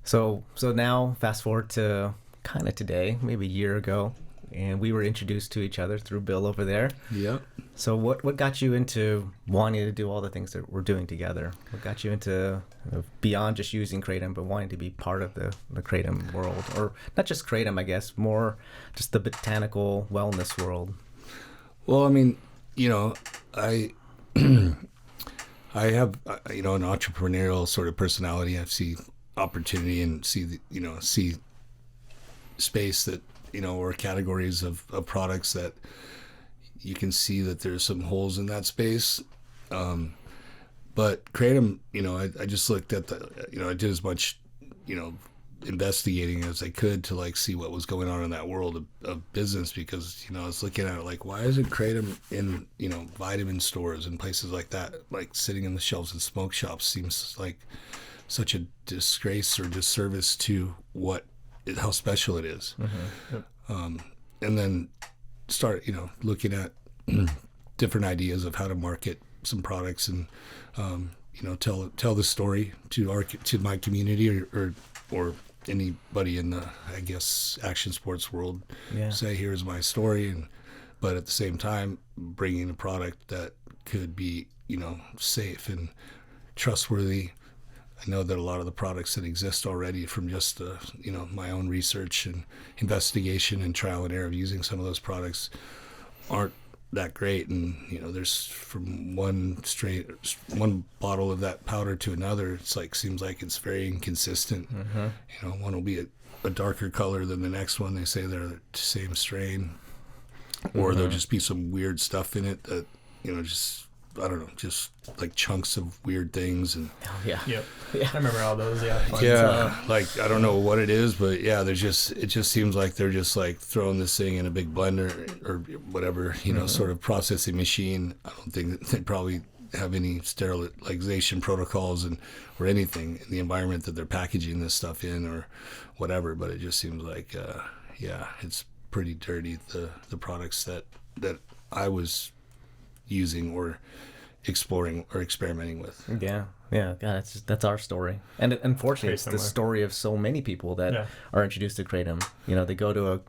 So now fast forward to kind of today, maybe a year ago, and we were introduced to each other through Bill over there. Yep. So what got you into wanting to do all the things that we're doing together? What got you into beyond just using Kratom, but wanting to be part of the Kratom world? Or not just Kratom, I guess, more just the botanical wellness world? Well, I mean, I have, an entrepreneurial sort of personality. I see opportunity and see space that, or categories of products that you can see that there's some holes in that space. But Kratom, I just looked at I did as much, investigating as I could to like see what was going on in that world of business, because I was looking at it like, why isn't Kratom in vitamin stores and places like that, like sitting in the shelves in smoke shops? Seems like such a disgrace or disservice to how special it is. Yep. And then start looking at different ideas of how to market some products and tell the story to my community or anybody in the, I guess, action sports world. Yeah. Say, here's my story, but at the same time bringing a product that could be safe and trustworthy. I know that a lot of the products that exist already, from just my own research and investigation and trial and error of using some of those products, aren't that great. And there's from one bottle of that powder to another, it's like, seems like it's very inconsistent. Mm-hmm. One will be a darker color than the next one. They say they're the same strain, or there'll just be some weird stuff in it that just, I don't know, just like chunks of weird things. And Yeah. Yep. Yeah. I remember all those. Yeah. Like, I don't know what it is, but yeah, it just seems like they're just like throwing this thing in a big blender or whatever, sort of processing machine. I don't think that they probably have any sterilization protocols or anything in the environment that they're packaging this stuff in or whatever. But it just seems like, it's pretty dirty. The products that I was using or exploring or experimenting with. Yeah. God, that's our story, and unfortunately, it's the story of so many people that are introduced to Kratom. They go to a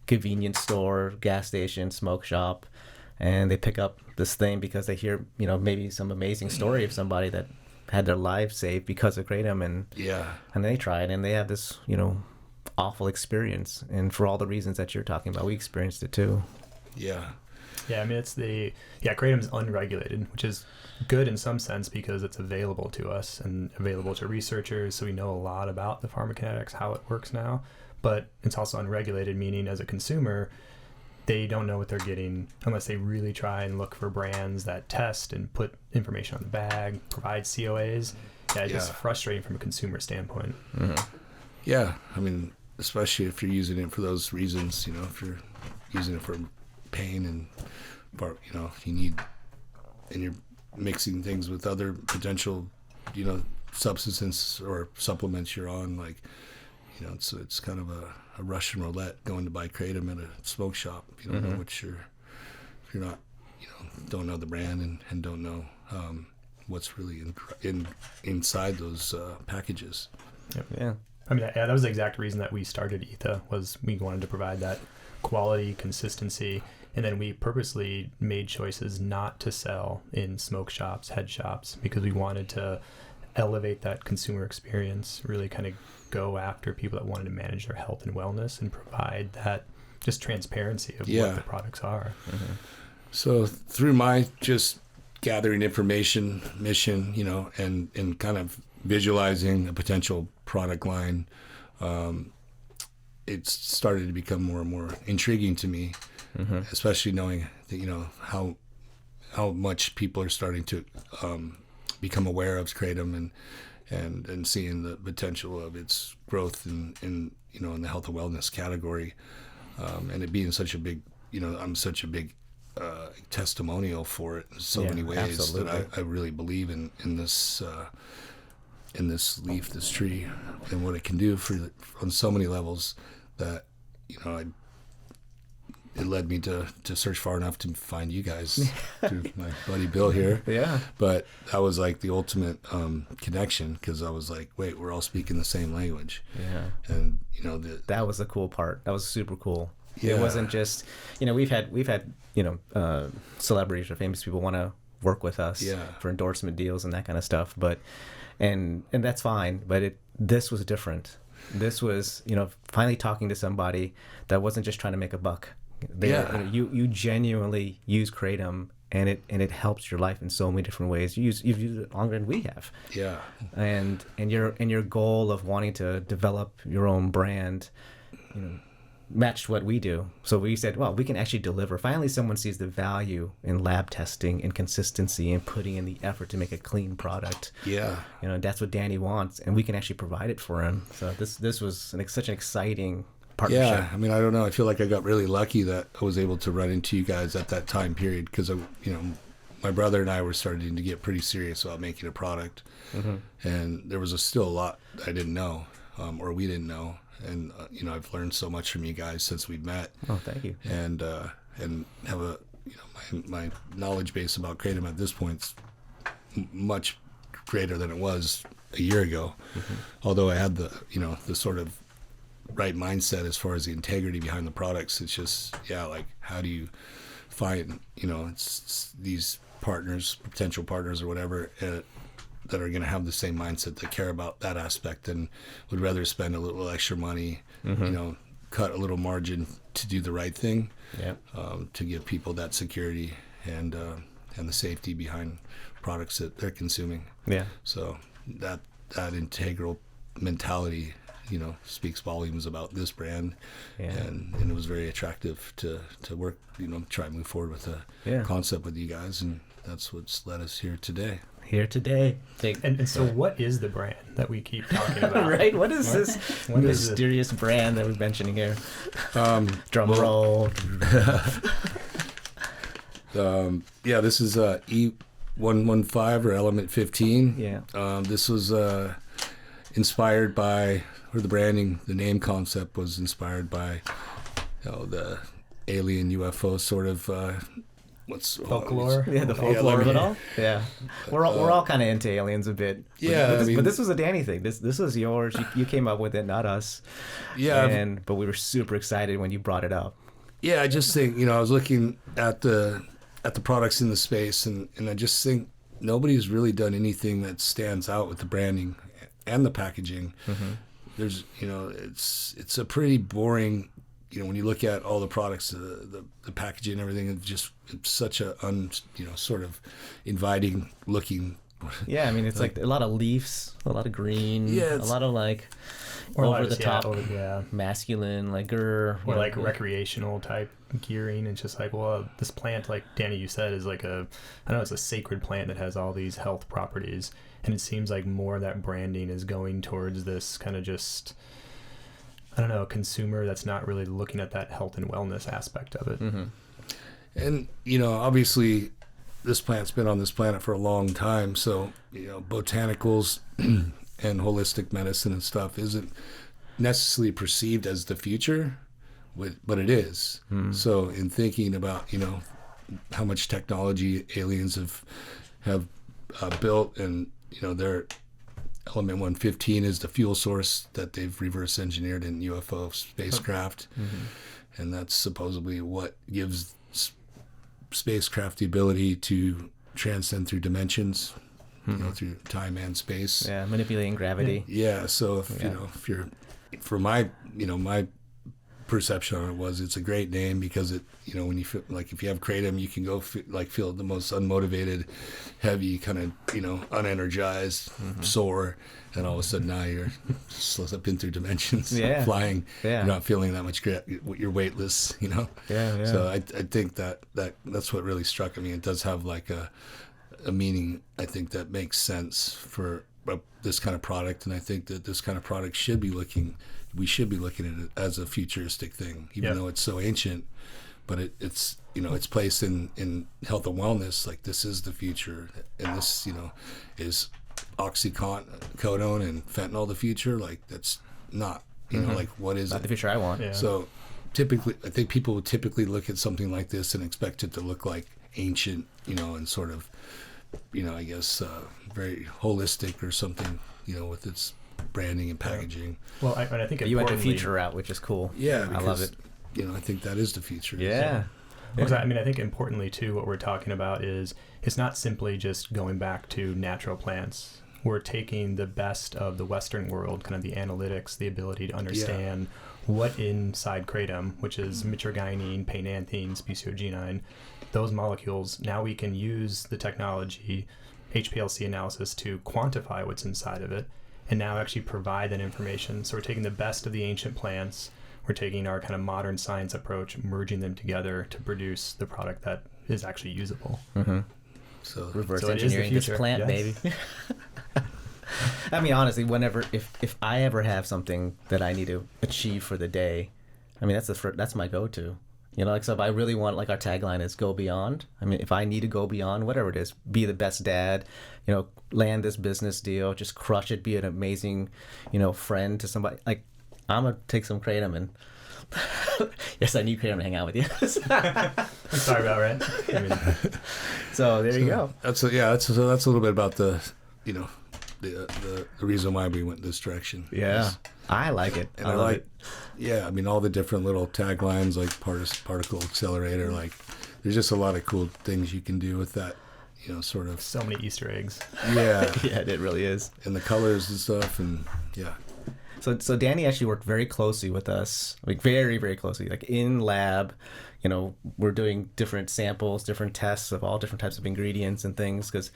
convenience store, gas station, smoke shop, and they pick up this thing because they hear, maybe some amazing story of somebody that had their life saved because of Kratom, and they try it, and they have this, awful experience, and for all the reasons that you're talking about, we experienced it too. Yeah. Yeah, I mean, Kratom's unregulated, which is good in some sense because it's available to us and available to researchers, so we know a lot about the pharmacokinetics, how it works now. But it's also unregulated, meaning as a consumer, they don't know what they're getting unless they really try and look for brands that test and put information on the bag, provide COAs. Yeah, it's just frustrating from a consumer standpoint. Mm-hmm. Yeah, I mean, especially if you're using it for those reasons, if you're using it for pain and you need, and you're mixing things with other potential substances or supplements you're on, like it's kind of a Russian roulette going to buy Kratom at a smoke shop. If you don't know what if you're not don't know the brand and don't know what's really inside those packages. Yep. Yeah, I mean, that was the exact reason that we started ETHA, was we wanted to provide that quality, consistency. And then we purposely made choices not to sell in smoke shops, head shops, because we wanted to elevate that consumer experience, really kind of go after people that wanted to manage their health and wellness and provide that just transparency of what the products are. Mm-hmm. So through my just gathering information mission, and kind of visualizing a potential product line, it started to become more and more intriguing to me. Mm-hmm. Especially knowing that how much people are starting to become aware of Kratom and seeing the potential of its growth in the health and wellness category, and it being such a big I'm such a big testimonial for it in so many ways. Absolutely. That I really believe in this leaf, this tree, and what it can do on so many levels that it led me to search far enough to find you guys through my buddy Bill here. Yeah. But that was like the ultimate connection, because I was like, wait, we're all speaking the same language. Yeah. And that was the cool part. That was super cool. Yeah. It wasn't just we've had celebrities or famous people want to work with us for endorsement deals and that kind of stuff, but and that's fine. But this was different. This was finally talking to somebody that wasn't just trying to make a buck. You genuinely use Kratom, and it helps your life in so many different ways. You've used it longer than we have. Yeah. And your goal of wanting to develop your own brand, matched what we do. So we said, well, we can actually deliver. Finally, someone sees the value in lab testing and consistency and putting in the effort to make a clean product. Yeah. You know, that's what Danny wants, and we can actually provide it for him. So this was such an exciting partnership. Yeah, I mean, I don't know. I feel like I got really lucky that I was able to run into you guys at that time period, because, you know, my brother and I were starting to get pretty serious about making a product, and there was still a lot I didn't know, or we didn't know. And you know, I've learned so much from you guys since we've met. Oh, thank you. And have a, you know, my knowledge base about Kratom at this point is much greater than it was a year ago. Although I had the, you know, the sort of right mindset as far as the integrity behind the products. It's just, yeah, like, how do you find, you know, it's these partners, potential partners or whatever, that are going to have the same mindset, that care about that aspect and would rather spend a little extra money, you know, cut a little margin to do the right thing, to give people that security and the safety behind products that they're consuming. Yeah. So that integral mentality, you know, speaks volumes about this brand, and it was very attractive to work, you know, try and move forward with a concept with you guys, and that's what's led us here today. And so what is the brand that we keep talking about? Right? What is this mysterious brand that we're mentioning here? Drum roll. This is E115 or Element 15. Yeah. This was inspired by, or the branding, the name concept was inspired by, you know, the alien UFO sort of folklore. The folklore of it all. Yeah, we're all kind of into aliens a bit. Yeah, but this was a Danny thing. This was yours. You came up with it, not us. Yeah, but we were super excited when you brought it up. Yeah, I just think, you know, I was looking at the products in the space, and I just think nobody's really done anything that stands out with the branding and the packaging. There's, you know, it's a pretty boring. You know, when you look at all the products, the packaging and everything, it's such a sort of inviting looking. Yeah, I mean, it's like a lot of leaves, a lot of green, a lot of like over the top, masculine, like or like recreational type gearing. It's just like, well, this plant, like Danny, you said, is like I know it's a sacred plant that has all these health properties, and it seems like more of that branding is going towards this kind of just, I don't know, a consumer that's not really looking at that health and wellness aspect of it. And, you know, obviously this plant's been on this planet for a long time. So, you know, botanicals and holistic medicine and stuff isn't necessarily perceived as the future, but it is. So in thinking about, you know, how much technology aliens have built, and, you know, their Element 115 is the fuel source that they've reverse engineered in UFO spacecraft. And that's supposedly what gives spacecraft the ability to transcend through dimensions, you know, through time and space. Yeah, manipulating gravity. Yeah, so if, you know, if you're, for my, you know, my perception on it was, it's a great name because it, you know, when you feel like, if you have Kratom, you can go feel the most unmotivated, heavy, kind of, you know, unenergized, sore, and all of a sudden now you're slipping through dimensions, flying. You're not feeling that much you're weightless, you know. So I think that's what really struck me. It does have like a meaning, I think, that makes sense for this kind of product, and I think that this kind of product we should be looking at it as a futuristic thing, even though it's so ancient. But it's, you know, it's placed in health and wellness. Like, this is the future, and this, you know, is oxycodone and fentanyl the future? Like, that's not, you know, like, what is not the future I want. So typically, I think people would typically look at something like this and expect it to look like ancient, you know, and sort of, you know, I guess very holistic or something, you know, with its branding and packaging. Well, I think you went the future route, which is cool. Yeah, because, I love it. You know, I think that is the future. Because I mean, I think importantly too, what we're talking about is it's not simply just going back to natural plants. We're taking the best of the Western world, kind of the analytics, the ability to understand what inside Kratom, which is mitragynine, painanthine, speciogenine, those molecules. Now we can use the technology, HPLC analysis, to quantify what's inside of it, and now actually provide that information. So we're taking the best of the ancient plants, we're taking our kind of modern science approach, merging them together to produce the product that is actually usable. So Reverse So it is the engineering this future, plant, yes. baby. I mean, honestly, whenever if I ever have something that I need to achieve for the day, I mean that's my go-to. You know, like, so if I really want, like, our tagline is go beyond. I mean, if I need to go beyond, whatever it is, be the best dad, you know, land this business deal, just crush it, be an amazing, you know, friend to somebody. Like, I'm gonna take some Kratom and yes, I need Kratom to hang out with you. Sorry about right. I mean, So there you go. that's a little bit about the, you know, the reason why we went this direction. Yeah, Yes. I like it. And I I love like, it. yeah, I mean, all the different little taglines like particle accelerator, like there's just a lot of cool things you can do with that, you know, sort of, so many Easter eggs. yeah, Yeah, it really is. and the colors and stuff, and yeah. So Danny actually worked very closely with us, like very, very closely, like in lab. You know, we're doing different samples, different tests of all different types of ingredients and things, because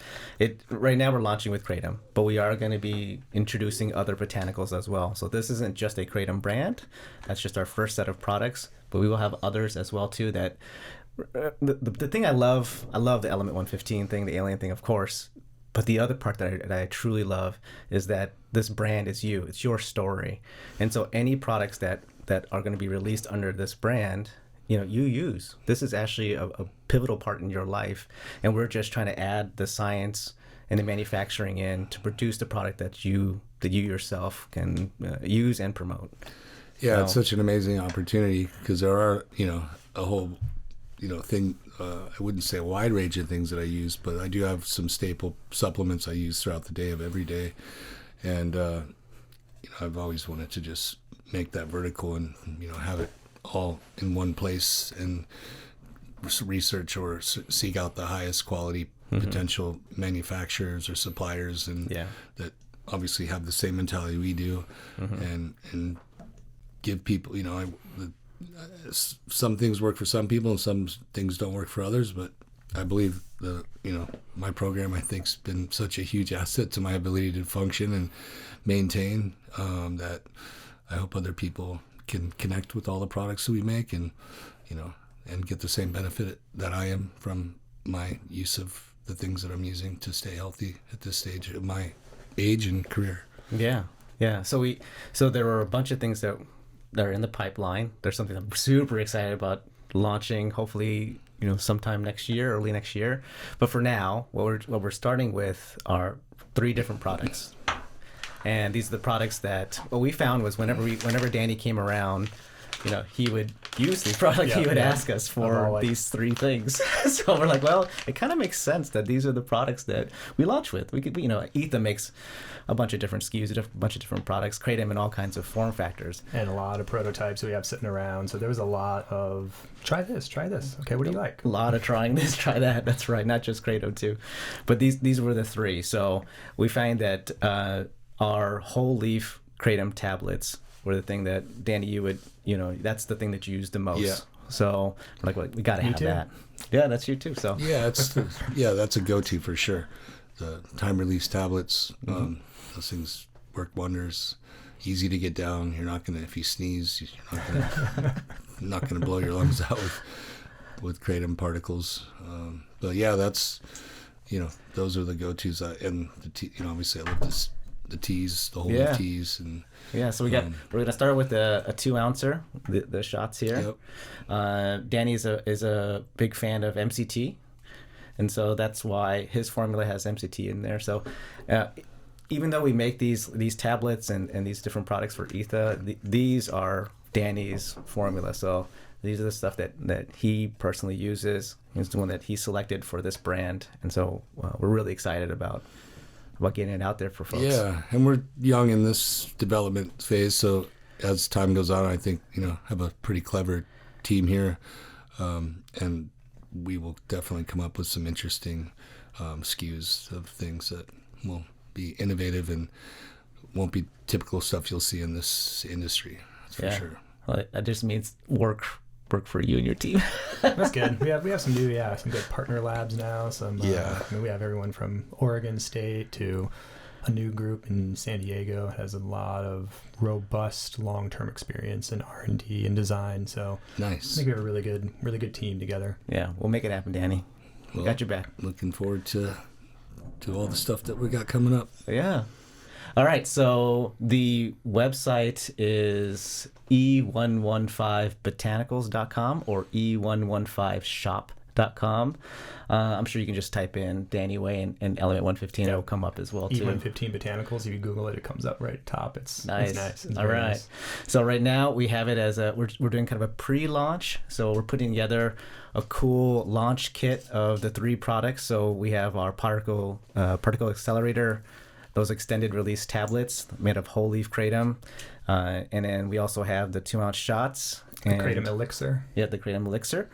right now we're launching with Kratom, but we are going to be introducing other botanicals as well. So this isn't just a Kratom brand. That's just our first set of products, but we will have others as well too. That the thing I love the Element 115 thing, the alien thing, of course. But the other part that I truly love is that this brand is you. It's your story. And so any products that are going to be released under this brand, you know, you use. This is actually a pivotal part in your life. And we're just trying to add the science and the manufacturing in to produce the product that you yourself can use and promote. Yeah, So- it's such an amazing opportunity because there are, you know, a whole, you know, thing. I wouldn't say a wide range of things that I use, but I do have some staple supplements I use throughout the day of every day. And, you know, I've always wanted to just make that vertical and, you know, have it all in one place and research or seek out the highest quality potential manufacturers or suppliers and Yeah. that obviously have the same mentality we do and give people, you know, some things work for some people and some things don't work for others, but I believe my program, I think, has been such a huge asset to my ability to function and maintain, that I hope other people can connect with all the products that we make and, you know, and get the same benefit that I am from my use of the things that I'm using to stay healthy at this stage of my age and career. Yeah. So there are a bunch of things that are in the pipeline. There's something I'm super excited about launching, hopefully, you know, sometime next year, early next year. But for now, what we're starting with are 3 different products. And these are the products that what we found was whenever Danny came around, you know, he would use these products. He would ask us for these 3 things. So we're like, well, it kind of makes sense that these are the products that we launch with. We could, you know, ETHA makes a bunch of different SKUs, a bunch of different products, Kratom in all kinds of form factors. And a lot of prototypes we have sitting around. So there was a lot of, try this. Okay, what do you like? A lot of trying this, try that. That's right, not just Kratom too. But these were the 3. So we find that our whole leaf Kratom tablets were the thing that, Danny, you would, you know, that's the thing that you use the most. Yeah. So we're like, well, we got to have too. that. Yeah, that's you too. So Yeah, that's a go-to for sure. The time release tablets, those things work wonders. Easy to get down. You're not gonna, if you sneeze, you're not gonna blow your lungs out with Kratom particles. But yeah, that's, you know, those are the go-tos. And you know, obviously I love the teas, the whole leaf teas, and yeah. So we're gonna start with a 2-ouncer, the shots here. Yep. Danny is a big fan of MCT. And so that's why his formula has MCT in there. So even though we make these tablets and these different products for ETHA, these are Danny's formula. So these are the stuff that he personally uses. It's the one that he selected for this brand. And so we're really excited about getting it out there for folks. Yeah, and we're young in this development phase. So as time goes on, I think, you know, have a pretty clever team here. And we will definitely come up with some interesting SKUs of things that will be innovative and won't be typical stuff you'll see in this industry. That's for sure. Well, that just means work for you and your team. That's good. We have some good partner labs now. I mean, we have everyone from Oregon State to a new group in San Diego, has a lot of robust long-term experience in R&D and design. So Nice. I think we have a really good team together. Yeah, we'll make it happen, Danny. We got your back. Looking forward to all the stuff that we got coming up. Yeah. All right. So the website is e115botanicals.com or e115shop.com. I'm sure you can just type in Danny Way and Element 115. It'll come up as well, too. E115 Botanicals. If you Google it, it comes up right top. It's Nice. It's nice. It's All very right. nice. So right now we have it as we're doing kind of a pre-launch. So we're putting together a cool launch kit of the 3 products. So we have our particle accelerator, those extended release tablets made of whole leaf kratom, and then we also have the 2-ounce shots. The Kratom Elixir. Yeah, the Kratom Elixir.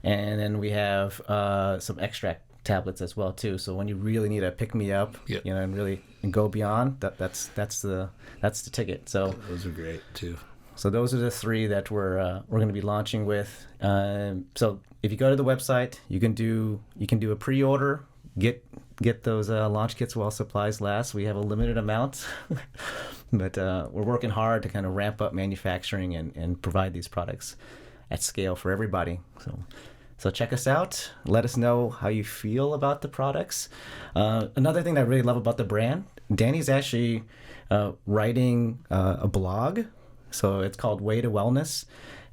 And then we have some extract tablets as well too. So when you really need a pick me up, Yep. and really go beyond, that's the ticket. So Those are great too. so those are the 3 that we're going to be launching with. So if you go to the website, you can do a pre-order, get those launch kits while supplies last. We have a limited amount, but we're working hard to kind of ramp up manufacturing and provide these products at scale for everybody. So check us out. Let us know how you feel about the products. Another thing that I really love about the brand, Danny's actually writing a blog. So it's called Way to Wellness.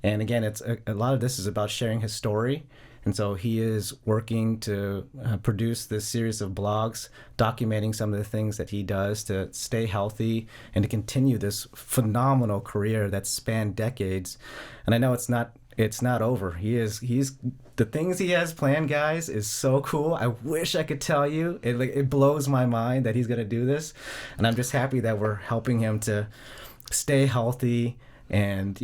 And again, it's a lot of this is about sharing his story. And so he is working to produce this series of blogs documenting some of the things that he does to stay healthy and to continue this phenomenal career that's spanned decades. And I know it's not over. He's the things he has planned, guys, is so cool. I wish I could tell you. It blows my mind that he's going to do this. And I'm just happy that we're helping him to stay healthy and,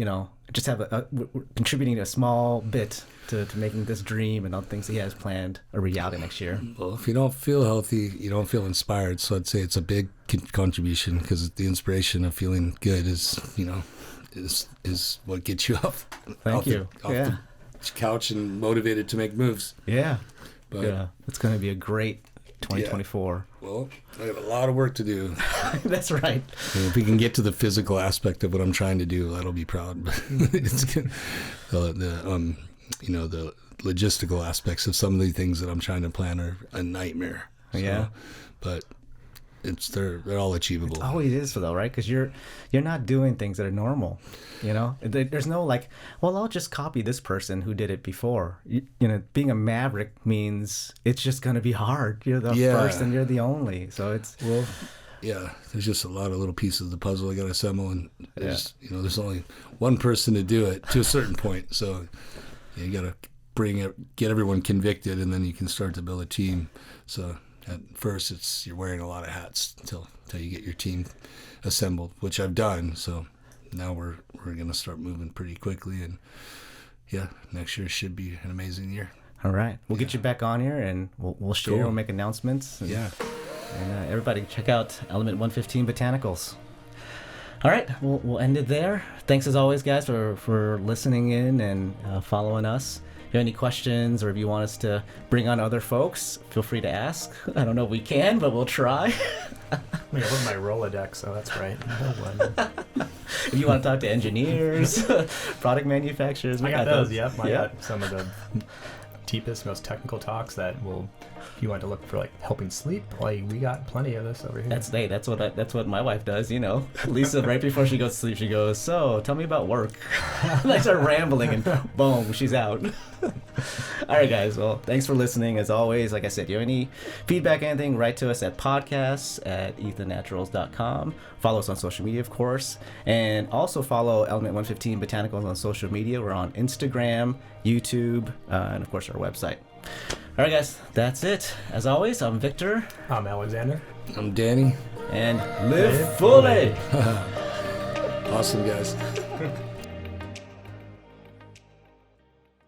just have we're contributing a small bit to making this dream and all the things he has planned a reality next year. Well, if you don't feel healthy, you don't feel inspired. So I'd say it's a big contribution, because the inspiration of feeling good is what gets you off the couch and motivated to make moves. Yeah. But yeah. It's going to be a great 2024. Well, I have a lot of work to do. That's right. And if we can get to the physical aspect of what I'm trying to do, that'll be proud. But it's good. The logistical aspects of some of the things that I'm trying to plan are a nightmare. So, yeah. But they're all achievable. It always is, though, right? Because you're not doing things that are normal. There's no I'll just copy this person who did it before. Being a maverick means it's just going to be hard. You're the first and you're the only. So it's there's just a lot of little pieces of the puzzle I got to assemble, and there's only one person to do it to a certain point. So you got to get everyone convicted, and then you can start to build a team. So at first, you're wearing a lot of hats until you get your team assembled, which I've done. So now we're going to start moving pretty quickly, and next year should be an amazing year. All right, we'll get you back on here, and we'll share. We'll make announcements. And everybody check out Element 115 Botanicals. All right, we'll end it there. Thanks as always, guys, for listening in and following us. If you have any questions, or if you want us to bring on other folks, feel free to ask. I don't know if we can, but we'll try. I mean, I love my Rolodex, so that's right. If you want to talk to engineers, product manufacturers, I got those. Yep, I got some of the deepest, most technical talks that will. If you want to look for helping sleep, we got plenty of this over here. That's what my wife does. Lisa, right before she goes to sleep, she goes, "So, tell me about work." And I start rambling, and boom, she's out. All right, guys. Well, thanks for listening. As always, like I said, you have any feedback, anything, write to us at podcasts@ethanaturals.com. Follow us on social media, of course, and also follow Element 115 Botanicals on social media. We're on Instagram, YouTube, and of course our website. All right, guys, that's it. As always, I'm Victor. I'm Alexander. I'm Danny. And live fully. Awesome, guys.